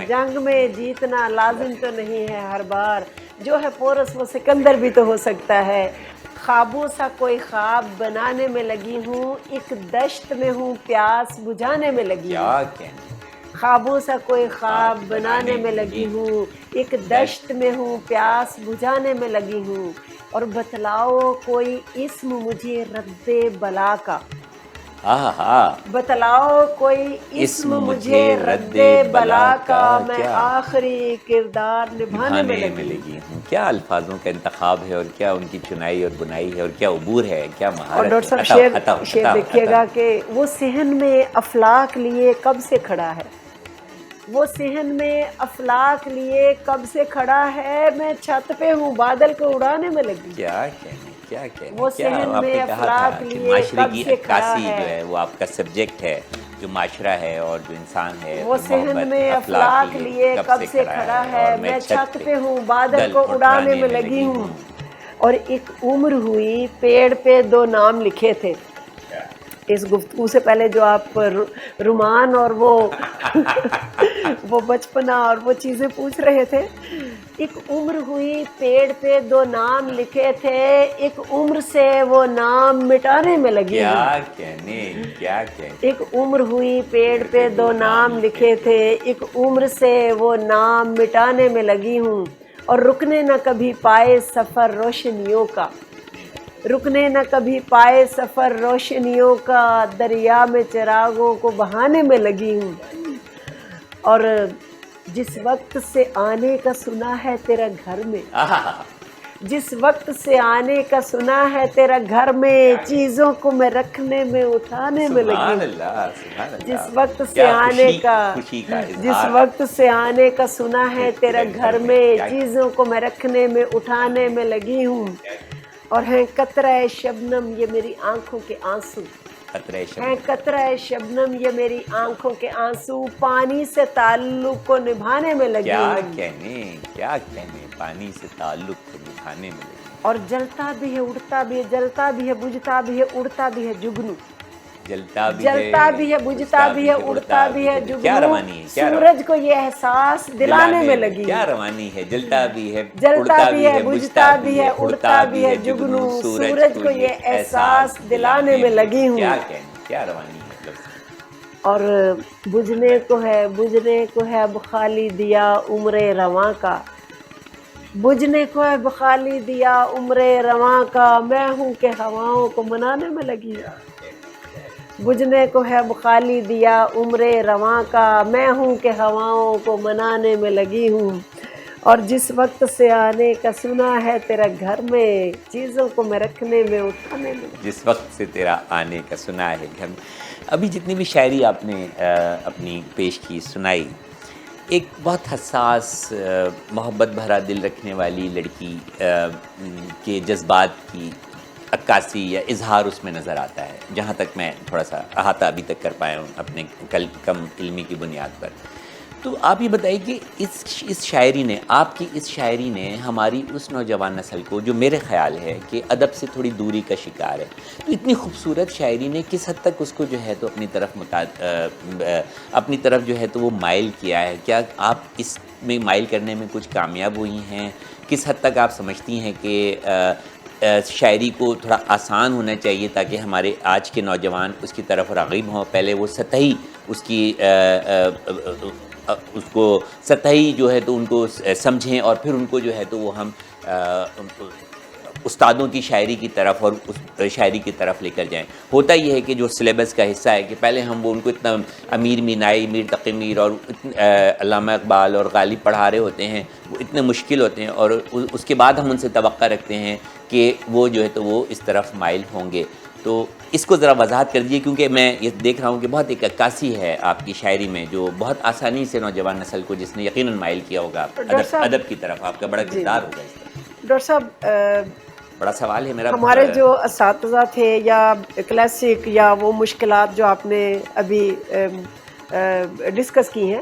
جنگ میں جیتنا لازم تو نہیں ہے ہر بار، جو ہے پورس و سکندر بھی تو ہو سکتا ہے، خوابوں سا کوئی خواب بنانے میں لگی ہوں، ایک دشت میں ہوں پیاس بجھانے میں لگی ہوں، کیا کہنا، خوابوں سا کوئی خواب بنانے میں لگی ہوں، ایک دشت میں ہوں پیاس بجھانے میں لگی ہوں، اور بتلاؤ کوئی اسم مجھے رد بلا کا، بتلاؤ کوئی اسم مجھے رد بلا کا، میں آخری کردار نبھانے میں لگی ہوں۔ کیا الفاظوں کا انتخاب ہے، اور کیا ان کی چنائی اور بنائی ہے، اور کیا عبور ہے، کیا مہارت ہے۔ اور ڈاکٹر صاحب شعر دیکھیے گا کہ وہ صحن میں افلاک لیے کب سے کھڑا ہے، وہ صحن میں افلاک لیے کب سے کھڑا ہے، میں چھت پہ ہوں بادل کو اڑانے میں لگی۔ کیا کہنے، کیا کہنے، وہ کیا صحن آپ نے میں کہا تھا افلاک کہ لیے معاشرے کب کی سے کھڑا عکاسی ہے، جو ہے وہ آپ کا سبجیکٹ ہے، جو معاشرہ ہے اور جو انسان ہے، وہ صحن میں افلاک لیے کب سے کھڑا ہے، میں چھت پہ ہوں بادل کو اڑانے میں لگی ہوں، اور ایک عمر ہوئی پیڑ پہ دو نام لکھے تھے۔ اس گفتگو سے پہلے جو آپ رومان اور وہ بچپنا اور وہ چیزیں پوچھ رہے تھے، ایک عمر ہوئی پیڑ پہ دو نام لکھے تھے، ایک عمر سے وہ نام مٹانے میں لگی ہوں۔ کیا کہنے، کیا کہنے۔ ایک عمر ہوئی پیڑ پہ دو نام لکھے تھے، ایک عمر سے وہ نام مٹانے میں لگی ہوں، اور رکنے نہ کبھی پائے سفر روشنیوں کا، رکنے نہ کبھی پائے سفر روشنیوں کا، دریا میں چراغوں کو بہانے میں لگی ہوں، اور جس وقت سے آنے کا سنا ہے تیرا گھر میں، جس وقت سے آنے کا سنا ہے تیرا گھر میں، چیزوں کو میں رکھنے میں اٹھانے میں لگی سبحان ہوں۔ اللہ، سبحان اللہ۔ جس وقت سے کیا آنے کا خوشی کا جس اظہار۔ وقت سے آنے کا سنا ہے تیرا گھر میں، کیا چیزوں کو میں رکھنے میں اٹھانے میں لگی ہوں، اور ہیں قطرہ شبنم یہ میری آنکھوں کے آنسو، قطرہ ہیں شبنم۔ قطرہ شبنم یہ میری آنکھوں کے آنسو، پانی سے تعلق کو نبھانے میں لگی کیا ہوں، کہنے، کیا کہنے، پانی سے تعلق کو نبھانے میں لگی۔ اور جلتا بھی ہے اڑتا بھی ہے، جلتا بھی ہے بجھتا بھی ہے اڑتا بھی ہے جگنو، جلتا بھی ہے، جلتا بھی ہے بجھتا بھی ہے اڑتا بھی ہے کیا جگنو، روانی ہے، کیا سورج کو یہ احساس دلانے میں لگی کیا ہوں، روانی ہے، جلتا بھی ہے، جلتا اڑتا بھی ہے بجھتا بھی ہے اڑتا بھی ہے جگنو، سورج کو یہ احساس دلانے میں لگی ہوں، کیا کہنے، کیا روانی ہے لفظ۔ اور بجھنے کو ہے اب خالی دیا عمر رواں کا، بجھنے کو ہے اب خالی دیا عمر رواں کا، میں ہوں کہ ہواؤں کو منانے میں لگی ہوں، بجھنے کو ہے اب خالی دیا عمر رواں کا، میں ہوں کہ ہواؤں کو منانے میں لگی ہوں، اور جس وقت سے آنے کا سنا ہے تیرا گھر میں، چیزوں کو میں رکھنے میں اٹھانے میں لگی۔ جس وقت سے تیرا آنے کا سنا ہے گھر میں۔ ابھی جتنی بھی شاعری آپ نے اپنی پیش کی، سنائی، ایک بہت حساس محبت بھرا دل رکھنے والی لڑکی کے جذبات کی عکاسی یا اظہار اس میں نظر آتا ہے، جہاں تک میں تھوڑا سا احاطہ ابھی تک کر پایا ہوں اپنے کم علمی کی بنیاد پر۔ تو آپ یہ بتائیے کہ اس شاعری نے، آپ کی اس شاعری نے ہماری اس نوجوان نسل کو، جو میرے خیال ہے کہ ادب سے تھوڑی دوری کا شکار ہے، تو اتنی خوبصورت شاعری نے کس حد تک اس کو جو ہے تو اپنی طرف جو ہے تو وہ مائل کیا ہے؟ کیا آپ اس میں مائل کرنے میں کچھ کامیاب ہوئی ہیں؟ کس حد تک آپ سمجھتی ہیں کہ شاعری کو تھوڑا آسان ہونا چاہیے تاکہ ہمارے آج کے نوجوان اس کی طرف راغب ہوں، پہلے وہ سطحی اس کو سطحی جو ہے تو ان کو سمجھیں، اور پھر ان کو جو ہے تو وہ ہم استادوں کی شاعری کی طرف اور اس شاعری کی طرف لے کر جائیں؟ ہوتا یہ ہے کہ جو سلیبس کا حصہ ہے کہ پہلے ہم وہ ان کو اتنا امیر مینائی، میر تقی میر اور علامہ اقبال اور غالب پڑھا رہے ہوتے ہیں، وہ اتنے مشکل ہوتے ہیں، اور اس کے بعد ہم ان سے توقع رکھتے ہیں کہ وہ جو ہے تو وہ اس طرف مائل ہوں گے۔ تو اس کو ذرا وضاحت کر دیجیے، کیونکہ میں یہ دیکھ رہا ہوں کہ بہت ایک عکاسی ہے آپ کی شاعری میں جو بہت آسانی سے نوجوان نسل کو، جس نے یقیناً مائل کیا ہوگا ادب کی طرف، آپ کا بڑا کردار ہوگا اس طرف۔ ڈاکٹر صاحب، بڑا سوال ہے میرا۔ ہمارے جو اساتذہ تھے یا کلاسک یا وہ مشکلات جو آپ نے ابھی ڈسکس کی ہیں،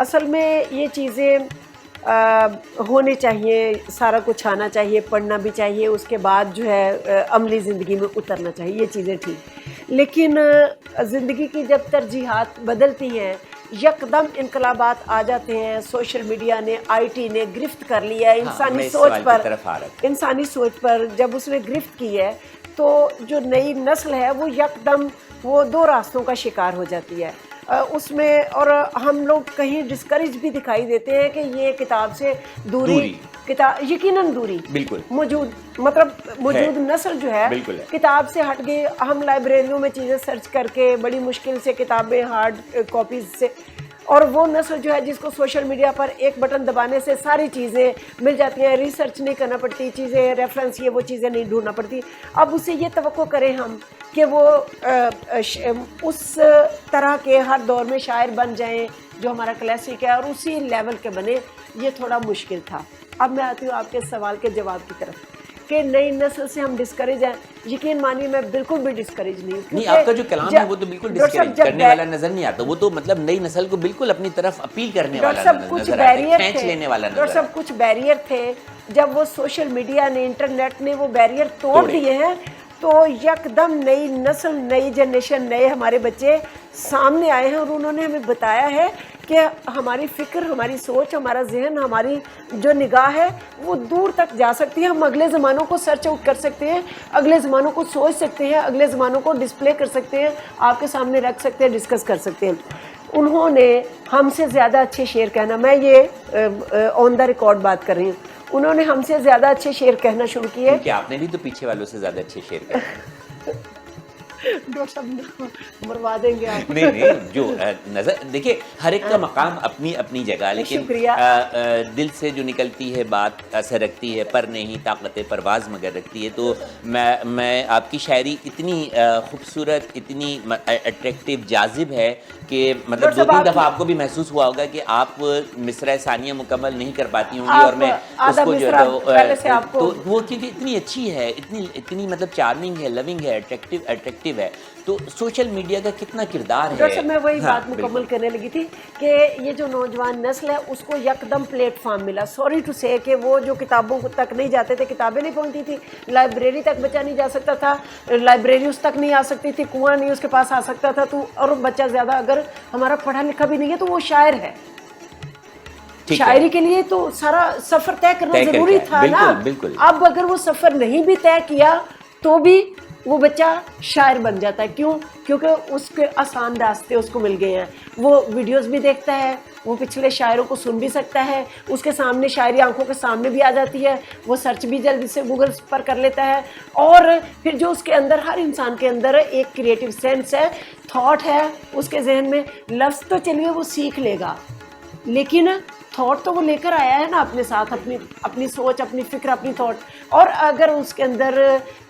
اصل میں یہ چیزیں ہونی چاہیے، سارا کچھ آنا چاہیے، پڑھنا بھی چاہیے، اس کے بعد جو ہے عملی زندگی میں اترنا چاہیے، یہ چیزیں ٹھیک، لیکن زندگی کی جب ترجیحات بدلتی ہیں، یکدم انقلابات آ جاتے ہیں، سوشل میڈیا نے، آئی ٹی نے گرفت کر لیا ہے انسانی سوچ پر، جب اس نے گرفت کی ہے تو جو نئی نسل ہے وہ یکدم وہ دو راستوں کا شکار ہو جاتی ہے اس میں، اور ہم لوگ کہیں ڈسکریج بھی دکھائی دیتے ہیں کہ یہ کتاب سے دوری یقیناً دوری بالکل موجود نسل جو ہے کتاب سے ہٹ گئی۔ ہم لائبریریوں میں چیزیں سرچ کر کے بڑی مشکل سے کتابیں ہارڈ کاپیز سے، اور وہ نسل جو ہے جس کو سوشل میڈیا پر ایک بٹن دبانے سے ساری چیزیں مل جاتی ہیں، ریسرچ نہیں کرنا پڑتی، چیزیں ریفرنس یہ وہ چیزیں نہیں ڈھونڈنا پڑتی۔ اب اسے یہ توقع کریں ہم کہ وہ اس طرح کے ہر دور میں شاعر بن جائیں جو ہمارا کلاسک ہے اور اسی لیول کے بنے، یہ تھوڑا مشکل تھا۔ اب میں آتی ہوں آپ کے سوال کے جواب کی طرف کہ نئی نسل سے ہم ڈسکریج ہیں۔ یقین مانیے میں بالکل بھی ڈسکریج نہیں ہوں، آپ کا جو کلام ہے وہ تو بالکل ڈسکریج کرنے والا نظر نہیں آتا، وہ تو مطلب نئی نسل کو بالکل اپنی طرف اپیل کرنے والا نظر آتا ہے، کھینچ لینے والا نظر آتا ہے۔ کچھ بیریئر تھے، جب وہ سوشل میڈیا نے، انٹرنیٹ نے وہ بیریئر توڑ دیے ہیں تو یکدم نئی نسل، نئی جنریشن، نئے ہمارے بچے سامنے آئے ہیں، اور انہوں نے ہمیں بتایا ہے کہ ہماری فکر، ہماری سوچ، ہمارا ذہن، ہماری جو نگاہ ہے وہ دور تک جا سکتی ہے. ہم اگلے زمانوں کو سرچ آؤٹ کر سکتے ہیں، اگلے زمانوں کو سوچ سکتے ہیں، اگلے زمانوں کو ڈسپلے کر سکتے ہیں، آپ کے سامنے رکھ سکتے ہیں، ڈسکس کر سکتے ہیں. انہوں نے ہم سے زیادہ اچھے شعر کہنا، میں یہ آن دا ریکارڈ بات کر رہی ہوں، انہوں نے ہم سے زیادہ اچھے شعر کہنا شروع کیے. کیونکہ آپ نے بھی تو پیچھے والوں سے زیادہ اچھے شعر کہے. ڈاکٹر صاحب مروا دیں گے آپ. نہیں جو نظر دیکھیے ہر ایک کا مقام اپنی اپنی جگہ، لیکن دل سے جو نکلتی ہے بات اثر رکھتی ہے، پر نہیں طاقت پرواز مگر رکھتی ہے. تو میں آپ کی شاعری اتنی خوبصورت، اتنی اٹریکٹیو، جاذب ہے کہ مطلب 2-3 دفعہ آپ کو بھی محسوس ہوا ہوگا کہ آپ مصرع ثانیہ مکمل نہیں کر پاتی ہوں گی، اور میں اس کو جو ہے تو وہ کیونکہ اتنی اچھی ہے، اتنی مطلب چارمنگ ہے، لونگ ہے، اٹریکٹیو ہے. تو سوشل میڈیا کا کتنا کردار ہے. ڈاکٹر صاحب میں وہی بات مکمل کرنے لگی تھی کہ یہ جو نوجوان نسل ہے اس کو یکدم پلیٹ فارم ملا. سوری ٹو سے کہ وہ جو کتابوں تک نہیں جاتے تھے، کتابیں نہیں پہنچتی تھی، لائبریری تک بچہ نہیں جا سکتا تھا، لائبریری اس تک نہیں آ سکتی تھی، کنواں نہیں اس کے پاس آ سکتا تھا. تو اور بچہ زیادہ اگر ہمارا پڑھا لکھا بھی نہیں ہے تو وہ شاعر ہے. شاعری کے لیے تو سارا سفر طے کرنا ضروری تھا نا. اب اگر وہ سفر نہیں بھی طے کیا تو بھی وہ بچہ شاعر بن جاتا ہے. کیوں؟ کیونکہ اس کے آسان راستے اس کو مل گئے ہیں. وہ ویڈیوز بھی دیکھتا ہے، وہ پچھلے شاعروں کو سن بھی سکتا ہے، اس کے سامنے شاعری آنکھوں کے سامنے بھی آ جاتی ہے، وہ سرچ بھی جلدی سے گوگل پر کر لیتا ہے. اور پھر جو اس کے اندر، ہر انسان کے اندر ایک کریٹیو سینس ہے، تھاٹ ہے اس کے ذہن میں. لفظ تو چلیے وہ سیکھ لے گا، لیکن تھاٹ تو وہ لے کر آیا ہے نا اپنے ساتھ، اپنی سوچ، اپنی فکر، اپنی تھاٹ. اور اگر اس کے اندر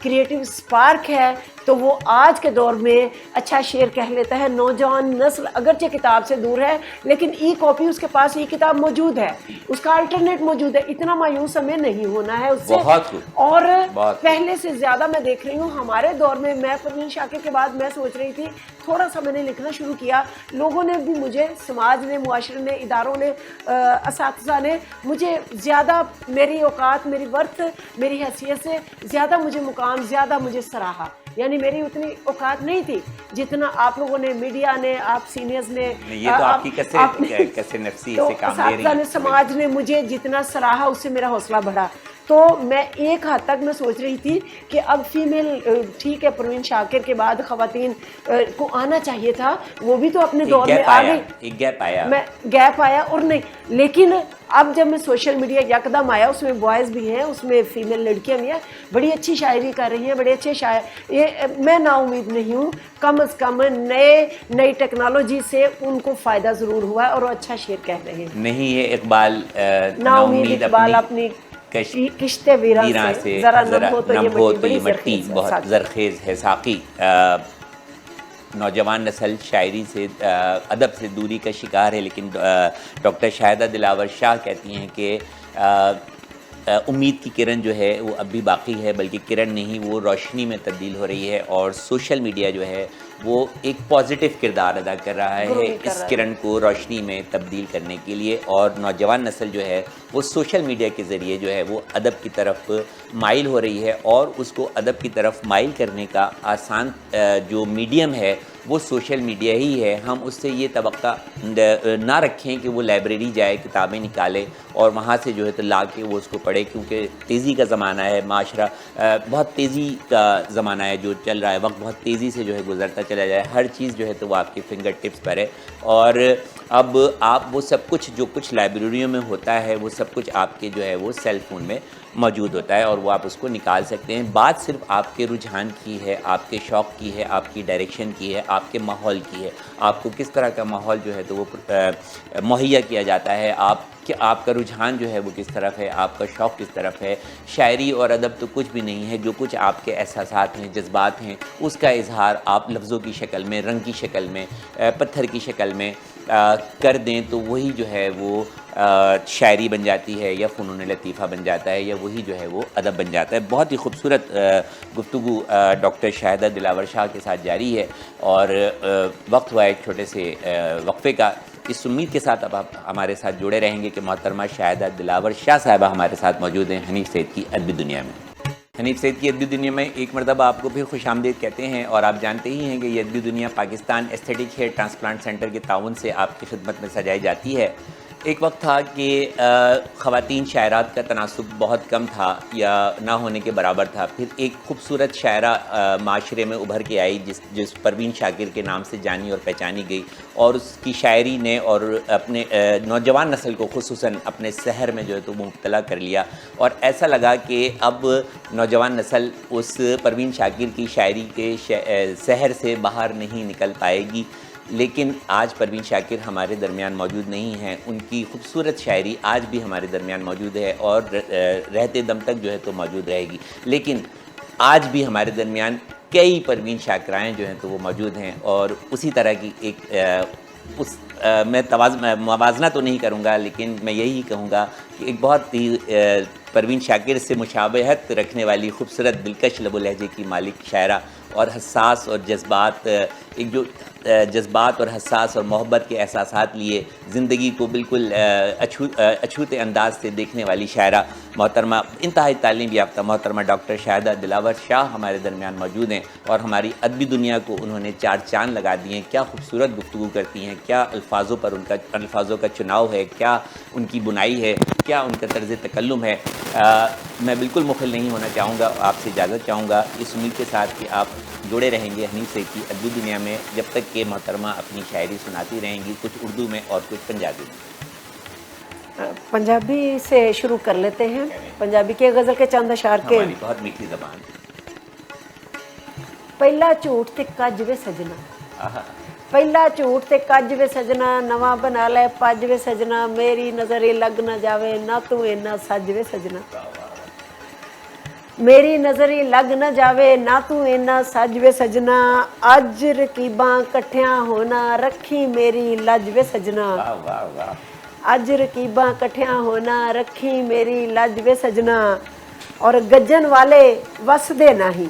کریٹیو سپارک ہے تو وہ آج کے دور میں اچھا شعر کہہ لیتا ہے. نوجوان نسل اگرچہ کتاب سے دور ہے لیکن ای کاپی اس کے پاس ای کتاب موجود ہے، اس کا الٹرنیٹ موجود ہے. اتنا مایوس ہمیں نہیں ہونا ہے اس سے. اور پہلے سے زیادہ میں دیکھ رہی ہوں ہمارے دور میں، میں پروین شاکر کے بعد میں سوچ رہی تھی تھوڑا سا میں نے لکھنا شروع کیا، لوگوں نے بھی مجھے، سماج نے، معاشرے نے، اداروں نے، اساتذہ نے مجھے زیادہ، میری اوقات، میری ورث، میری حیثیت سے زیادہ مجھے مقام، زیادہ مجھے سراہا. یعنی میری اتنی اوقات نہیں تھی جتنا آپ لوگوں نے، میڈیا نے، آپ سینئرز نے، یہ تو آپ کی کثرت نفسی سے کام لے رہی اساتذہ نے، سماج نے مجھے جتنا سراہا اس سے میرا حوصلہ بڑھا. تو میں ایک حد تک میں سوچ رہی تھی کہ اب فیمیل، ٹھیک ہے پروین شاکر کے بعد خواتین کو آنا چاہیے تھا، وہ بھی تو اپنے دور میں آ گئی. ایک گیپ آیا، میں گیپ آیا اور نہیں. لیکن اب جب میں سوشل میڈیا یکدم آیا، اس میں بوائز بھی ہیں، اس میں فیمیل لڑکیاں بھی ہیں، بڑی اچھی شاعری کر رہی ہیں، بڑے اچھے شاعر. یہ میں نا امید نہیں ہوں، کم از کم نئی ٹیکنالوجی سے ان کو فائدہ ضرور ہوا ہے اور وہ اچھا شعر کہہ رہے ہیں. نہیں ہے اقبال نا امید اقبال اپنی کشت ویراں سے ذرا نم ہو تو یہ مٹی بہت زرخیز ہے ساقی. نوجوان نسل شاعری سے، ادب سے دوری کا شکار ہے، لیکن ڈاکٹر شاہدہ دلاور شاہ کہتی ہیں کہ امید کی کرن جو ہے وہ اب بھی باقی ہے، بلکہ کرن نہیں، وہ روشنی میں تبدیل ہو رہی ہے. اور سوشل میڈیا جو ہے وہ ایک پازیٹیو کردار ادا کر رہا ہے اس کرن کو روشنی میں تبدیل کرنے کے لیے. اور نوجوان نسل جو ہے وہ سوشل میڈیا کے ذریعے جو ہے وہ ادب کی طرف مائل ہو رہی ہے، اور اس کو ادب کی طرف مائل کرنے کا آسان جو میڈیم ہے وہ سوشل میڈیا ہی ہے. ہم اس سے یہ توقع نہ رکھیں کہ وہ لائبریری جائے، کتابیں نکالے اور وہاں سے جو ہے تو لا کے وہ اس کو پڑھے، کیونکہ تیزی کا زمانہ ہے، معاشرہ بہت تیزی کا زمانہ ہے جو چل رہا ہے، وقت بہت تیزی سے جو ہے گزرتا چلا جائے، ہر چیز جو ہے تو وہ آپ کی فنگر ٹپس پر ہے. اور اب آپ وہ سب کچھ جو کچھ لائبریریوں میں ہوتا ہے وہ سب کچھ آپ کے جو ہے وہ سیل فون میں موجود ہوتا ہے، اور وہ آپ اس کو نکال سکتے ہیں. بات صرف آپ کے رجحان کی ہے، آپ کے شوق کی ہے، آپ کی ڈائریکشن کی ہے، آپ کے ماحول کی ہے. آپ کو کس طرح کا ماحول جو ہے تو وہ مہیا کیا جاتا ہے، آپ کا رجحان جو ہے وہ کس طرف ہے، آپ کا شوق کس طرف ہے. شاعری اور ادب تو کچھ بھی نہیں ہے، جو کچھ آپ کے احساسات ہیں، جذبات ہیں، اس کا اظہار آپ لفظوں کی شکل میں، رنگ کی شکل میں، پتھر کی شکل میں کر دیں تو وہی جو ہے وہ شاعری بن جاتی ہے، یا فنون لطیفہ بن جاتا ہے، یا وہی جو ہے وہ ادب بن جاتا ہے. بہت ہی خوبصورت گفتگو ڈاکٹر شاہدہ دلاور شاہ کے ساتھ جاری ہے، اور وقت ہوا ایک چھوٹے سے وقفے کا. اس امید کے ساتھ اب آپ ہمارے ساتھ جڑے رہیں گے کہ محترمہ شاہدہ دلاور شاہ صاحبہ ہمارے ساتھ موجود ہیں حنیف سید کی ادبی دنیا میں. حنیف سید کی ادبی دنیا میں ایک مرتبہ آپ کو پھر خوش آمدید کہتے ہیں، اور آپ جانتے ہی ہیں کہ یہ ادبی دنیا Pakistan aesthetic hair transplant centre کے تعاون سے آپ کی خدمت میں سجائی جاتی ہے۔ ایک وقت تھا کہ خواتین شاعرات کا تناسب بہت کم تھا یا نہ ہونے کے برابر تھا، پھر ایک خوبصورت شاعرہ معاشرے میں ابھر کے آئی جس پروین شاکر کے نام سے جانی اور پہچانی گئی، اور اس کی شاعری نے اور اپنے نوجوان نسل کو خصوصاً اپنے سحر میں جو ہے تو مبتلا کر لیا، اور ایسا لگا کہ اب نوجوان نسل اس پروین شاکر کی شاعری کے سحر سے باہر نہیں نکل پائے گی۔ لیکن آج پروین شاکر ہمارے درمیان موجود نہیں ہیں، ان کی خوبصورت شاعری آج بھی ہمارے درمیان موجود ہے اور رہتے دم تک جو ہے تو موجود رہے گی، لیکن آج بھی ہمارے درمیان کئی پروین شاکرائیں جو ہیں تو وہ موجود ہیں، اور اسی طرح کی ایک میں موازنہ تو نہیں کروں گا، لیکن میں یہی کہوں گا کہ ایک بہت ہی پروین شاکر سے مشابہت رکھنے والی خوبصورت دلکش لب و لہجے کی مالک شاعرہ اور حساس اور جذبات اور حساس اور محبت کے احساسات لیے زندگی کو بالکل اچھوتے انداز سے دیکھنے والی شاعرہ محترمہ انتہائی تعلیم یافتہ محترمہ ڈاکٹر شاہدہ دلاور شاہ ہمارے درمیان موجود ہیں، اور ہماری ادبی دنیا کو انہوں نے چار چاند لگا دیے ہیں۔ کیا خوبصورت گفتگو کرتی ہیں، کیا الفاظوں کا چناؤ ہے، کیا ان کی بنائی ہے، کیا ان کا طرز تکلم ہے۔ میں بالکل مخل نہیں ہونا چاہوں گا، آپ سے اجازت چاہوں گا اس امید کے ساتھ کہ آپ جڑے رہیں گے حنیف سید کی ادبی دنیا میں جب تک کہ محترمہ اپنی شاعری سناتی رہیں گی، کچھ اردو میں اور کچھ پنجابی میں۔ پنجابی سے شروع کر لیتے ہیں، پنجابی کے غزل کے چند اشعار کے۔ ہماری بہت میٹھی زبان۔ پہلا جھوٹ تے کج وے سجنا، پہلا جھوٹ تے کج وے سجنا، نواں بنا لے پج وے سجنا، میری نظر لگ نہ جاوے نہ تو اینا سج وے سجنا، میری نظر لگ نہ جاوے نہ تو اینا سج وے سجنا، اج رقیباں کٹھیاں ہونا رکھی میری لج وے سجنا، اج رقیباں کٹھیاں ہونا رکھی میری لج وے سجنا، اور گجن والے وس دے نہیں،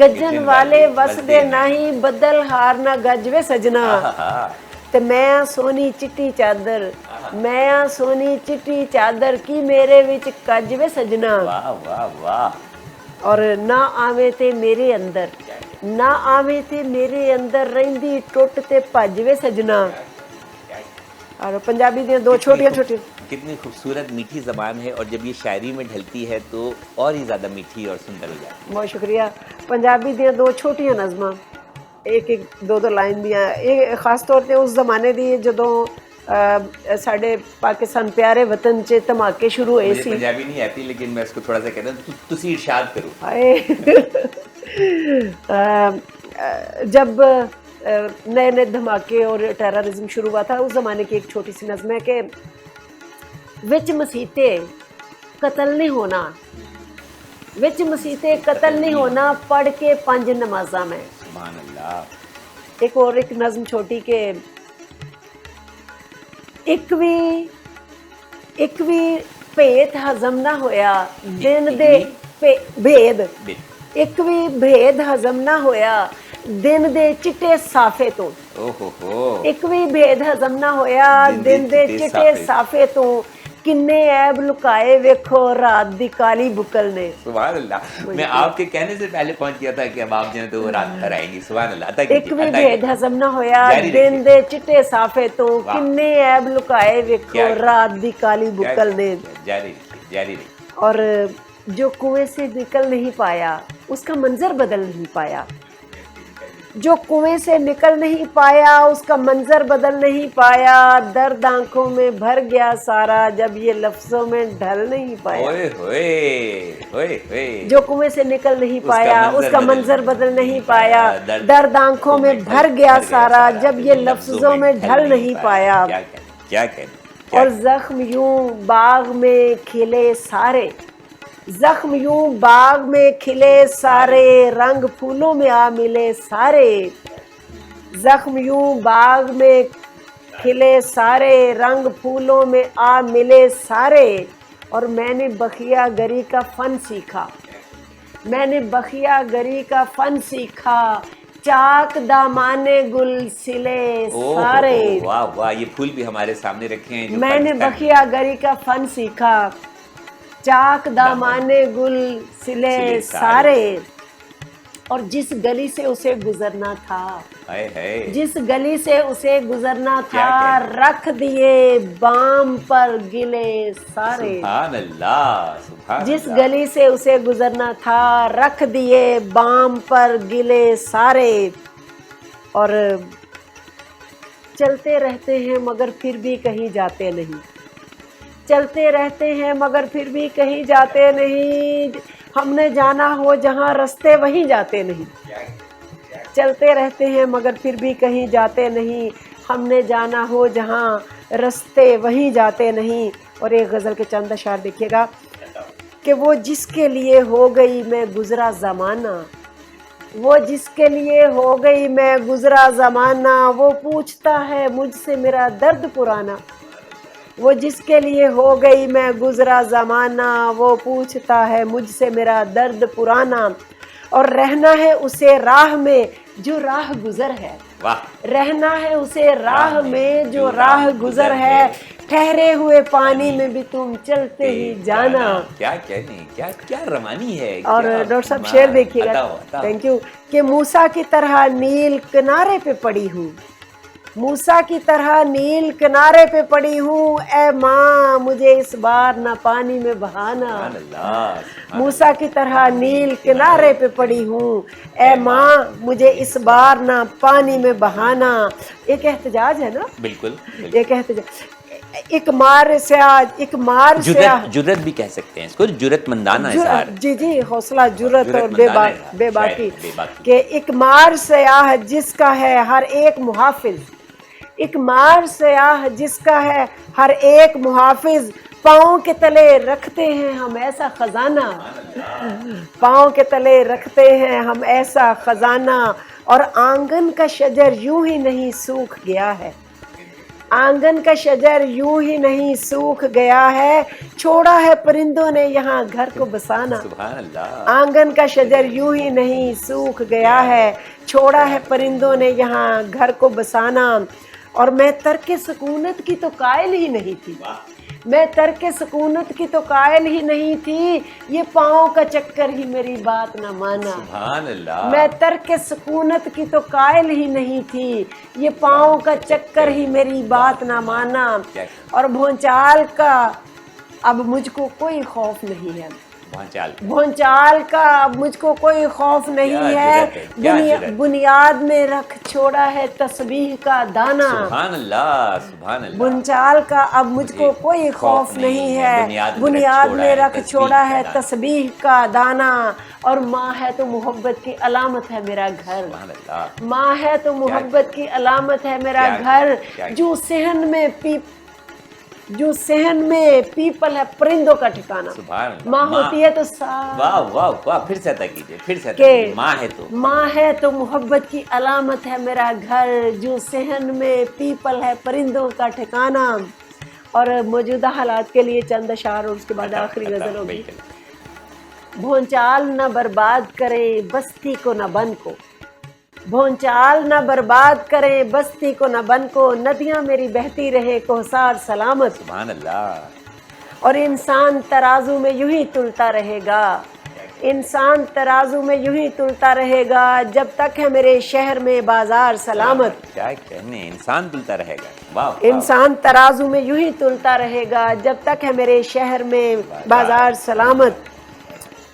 گجن والے وس دے نہیں، بدل ہار نہ گج وے سجنا، تے میں سونی چٹی چادر، میں سونی چٹی چادر کی میرے وچ کج وے سجنا، اور نہ آویں تے میرے اندر، نہ آویں تے میرے اندر رہندی ٹوٹ تے بھج وے سجنا۔ اور پنجابی دیاں دو چھوٹیاں کتنی خوبصورت میٹھی زبان ہے، اور جب یہ شاعری میں ڈھلتی ہے تو اور ہی زیادہ میٹھی اور سندر ہو جاتی ہے۔ بہت شکریہ۔ پنجابی دیاں دو چھوٹیاں نظماں، ایک دو لائن دیاں، ایک خاص طور تے اس زمانے دی جدوں ساڈے پاکستان پیارے وطن چ دھماکے شروع ہوئے سی۔ پنجابی نہیں آتی لیکن میں اس کو تھوڑا سا کہتا ہوں، تسی ارشاد کرو۔ جب نئے نئے دھماکے اور ٹیررزم شروع ہوا تھا، اس زمانے کی ایک چھوٹی سی نظم ہے کہ وچ مسیتے قتل نہیں ہونا، وچ مسیتے قتل نہیں ہونا، پڑھ کے 5 نمازاں میں۔ سبحان اللہ۔ ایک اور ایک نظم چھوٹی کہ ایک بھی بھید ہضم نہ ہویا دن دے بھید، ایک بھی بھید ہضم نہ ہویا دن دے چٹے صافے تو، ایک بھی بھید ہضم نہ ہویا دن دے چٹے صافے تو، کنے عیب لکائے ویکھو رات دی کالی بکل نے۔ سبحان اللہ۔ میں آپ کے کہنے سے پہلے پہنچ گیا تھا کہ اب آپ جو ہے تو وہ رات بھر آئیں گی۔ سبحان اللہ۔ ایک بھی بھید ہضم نہ ہویا دن دے چٹے صافے تو، کنے عیب لکائے ویکھو رات دی کالی بکل نے۔ جاری رہی۔ اور جو کنویں سے نکل نہیں پایا اس کا منظر بدل نہیں پایا، جو کنویں سے نکل نہیں پایا اس کا منظر بدل نہیں پایا، درد آنکھوں میں بھر گیا سارا جب یہ لفظوں میں ڈھل نہیں پایا، جو کنویں سے نکل نہیں پایا اس کا منظر بدل نہیں پایا، درد آنکھوں میں بھر گیا سارا جب یہ لفظوں میں ڈھل نہیں پایا، اور زخم یوں باغ میں کھلے سارے، زخم یوں باغ میں کھلے سارے، رنگ پھولوں میں آ ملے سارے، زخم یوں باغ میں کھلے سارے، رنگ پھولوں میں آ ملے سارے، اور میں نے بخیا گری کا فن سیکھا، میں نے بخیا گری کا فن سیکھا، چاک دامانے گل سلے سارے۔ واہ واہ، یہ پھول بھی ہمارے سامنے رکھے ہیں۔ میں نے بخیا گری کا فن سیکھا، چاک دامانے گل سلے سارے، اور جس گلی سے اسے گزرنا تھا، جس گلی سے اسے گزرنا تھا، رکھ دیے بام پر گلے سارے، سبحان اللہ، سبحان جس اللہ۔ گلی سے اسے گزرنا تھا، رکھ دیے بام پر گلے سارے، اور چلتے رہتے ہیں مگر پھر بھی کہیں جاتے نہیں، چلتے رہتے ہیں مگر پھر بھی کہیں جاتے نہیں، ہم نے جانا ہو جہاں رستے وہیں جاتے نہیں، چلتے رہتے ہیں مگر پھر بھی کہیں جاتے نہیں، ہم نے جانا ہو جہاں رستے وہیں جاتے نہیں۔ اور ایک غزل کے چند اشعار دیکھیے گا کہ وہ جس کے لیے ہو گئی میں گزرا زمانہ، وہ جس کے لیے ہو گئی میں گزرا زمانہ، وہ پوچھتا ہے مجھ سے میرا درد پرانا، وہ جس کے لیے ہو گئی میں گزرا زمانہ، وہ پوچھتا ہے مجھ سے میرا درد پرانا، اور رہنا ہے اسے راہ میں جو راہ گزر ہے، رہنا ہے اسے راہ میں جو راہ گزر ہے، ٹھہرے ہوئے پانی میں بھی تم چلتے ہی جانا۔ کیا کہنے، کیا روانی ہے۔ اور ڈاکٹر صاحب شعر دیکھیے گا، تھینک یو، کہ موسیٰ کی طرح نیل کنارے پہ پڑی ہوں، موسیٰ کی طرح نیل کنارے پہ پڑی ہوں، اے ماں مجھے اس بار نہ پانی میں بہانا، موسیٰ کی طرح نیل کنارے پہ پڑی ہوں، اے ماں مجھے اس بار نہ پانی میں بہانا۔ ایک احتجاج ہے نا، بالکل، ایک احتجاج، ایک مار سے آج، ایک مار سے جرت بھی کہہ سکتے ہیں اس کو، جرت مندانہ اظہار، جی جی، حوصلہ، جرت اور بے باکی، کہ ایک مار سیاہ جس کا ہے ہر ایک محافظ، ایک مار سیاہ جس کا ہے ہر ایک محافظ، پاؤں کے تلے رکھتے ہیں ہم ایسا خزانہ، پاؤں کے تلے رکھتے ہیں ہم ایسا خزانہ، اور آنگن کا شجر یوں ہی نہیں سوکھ گیا ہے، آنگن کا شجر یوں ہی نہیں سوکھ گیا ہے، چھوڑا ہے پرندوں نے یہاں گھر کو بسانا، سبحان اللہ، آنگن کا شجر یوں ہی نہیں سوکھ گیا ہے، چھوڑا ہے پرندوں نے یہاں گھر کو بسانا، اور میں ترک سکونت کی تو قائل ہی نہیں تھی، میں ترک سکونت کی تو قائل ہی نہیں تھی، یہ پاؤں کا چکر ہی میری بات نہ مانا، سبحان اللہ، میں ترک سکونت کی تو قائل ہی نہیں تھی، یہ پاؤں کا چکر ہی میری بات نہ مانا، اور بھونچال کا اب مجھ کو کوئی خوف نہیں ہے، بھونچال کا اب مجھ کو کوئی خوف نہیں ہے، بنیاد میں رکھ چھوڑا ہے تسبیح کا دانہ، سبحان اللہ، سبحان اللہ، بنچال کا اب مجھ کو کوئی خوف نہیں ہے، بنیاد میں رکھ چھوڑا ہے تسبیح کا دانہ، اور ماں ہے تو محبت کی علامت ہے میرا گھر، ماں ہے تو محبت کی علامت ہے میرا گھر، جو صحن میں پیپل ہے پرندوں کا ٹھکانہ، ماں ہوتی ہے تو واہ واہ واہ، پھر سے عطا کیجئے، پھر سے عطا کیجئے، ماں ہے تو محبت کی علامت ہے میرا گھر، جو صحن میں پیپل ہے پرندوں کا ٹھکانہ۔ اور موجودہ حالات کے لیے چند اشعار اور اس کے بعد آخری غزل ہوگی۔ بھونچال نہ برباد کرے بستی کو نہ بن کو، بھونچال نہ برباد کرے بستی کو نہ بن کو، ندیاں میری بہتی رہے کوہسار سلامت، سبحان اللہ، اور انسان ترازو میں یوں ہی تلتا رہے گا، انسان ترازو میں یوں ہی تلتا رہے گا، جب تک ہے میرے شہر میں بازار سلامت، کیا کہنے، انسان تلتا رہے گا، واہ، انسان ترازو میں یوں ہی تلتا رہے گا، جب تک ہے میرے شہر میں بازار سلامت،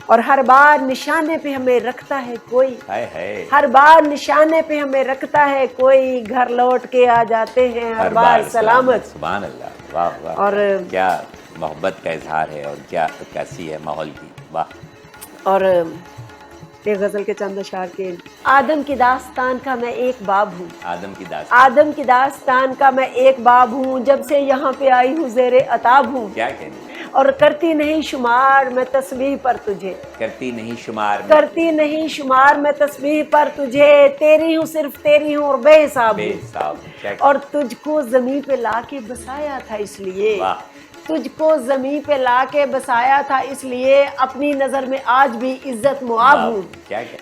اور ہر بار نشانے پہ ہمیں رکھتا ہے کوئی، ہر بار نشانے پہ ہمیں رکھتا ہے کوئی، گھر لوٹ کے آ جاتے ہیں ہر بار سلامت، سبحان اللہ، واہ واہ، اور کیا محبت کا اظہار ہے، اور کیا عکاسی ہے ماحول کی، واہ۔ اور ایک غزل کے چند اشعار کے، آدم کی داستان کا میں ایک باب ہوں، آدم کی داستان، آدم کی داستان کا میں ایک باب ہوں، جب سے یہاں پہ آئی ہوں زیر عتاب ہوں، کیا کہنے، اور کرتی نہیں شمار میں تسبیح پر تجھے، کرتی نہیں شمار، کرتی نہیں شمار میں تسبیح پر تجھے، تیری ہوں صرف تیری ہوں اور بے حساب ہوں، اور تجھ کو زمین پہ لا کے بسایا تھا اس لیے، تجھ کو زمین پہ لا کے بسایا تھا اس لیے، اپنی نظر میں آج بھی عزت مآب ہوں،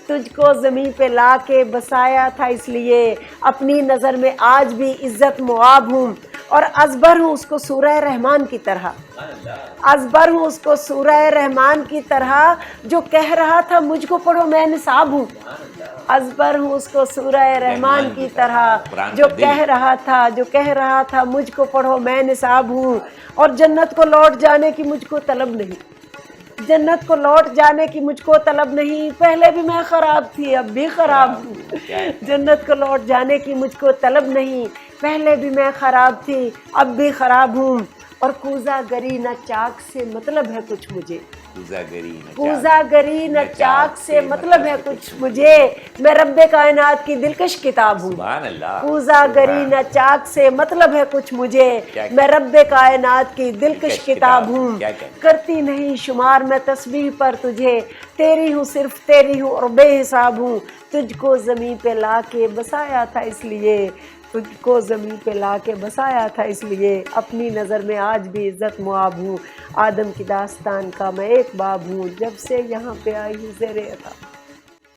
تجھ کو زمین پہ لا کے بسایا تھا اس لیے، اپنی نظر میں آج بھی عزت مآب ہوں، اور ازبر ہوں اس کو سورہ رحمان کی طرح، ازبر ہوں اس کو سورہ رحمان کی طرح، جو کہہ رہا تھا مجھ کو پڑھو میں نصاب ہوں، ازبر ہوں اس کو سورہ رحمان کی طرح، جو کہہ رہا تھا مجھ کو پڑھو میں نصاب ہوں، اور جنت کو لوٹ جانے کی مجھ کو طلب نہیں، جنت کو لوٹ جانے کی مجھ کو طلب نہیں، پہلے بھی میں خراب تھی اب بھی خراب ہوں، جنت کو لوٹ جانے کی مجھ کو طلب نہیں، پہلے بھی میں خراب تھی اب بھی خراب ہوں، اور کوزہ گری نہ چاک سے مطلب ہے کچھ مجھے، کوزہ گری نہ چاک سے مطلب ہے کچھ مجھے، میں رب کائنات کی دلکش کتاب ہوں، کوزہ گری نہ چاک سے مطلب ہے کچھ مجھے، میں رب کائنات کی دلکش کتاب ہوں، کرتی نہیں شمار میں تسبیح پر تجھے، تیری ہوں صرف تیری ہوں اور بے حساب ہوں، تجھ کو زمین پہ لا کے بسایا تھا اس لیے، تجھ کو زمین پہ لا کے بسایا تھا اس لیے، اپنی نظر میں آج بھی عزت مواب ہوں، آدم کی داستان کا میں ایک باب ہوں، جب سے یہاں پہ آئی ہوں زیر عطا۔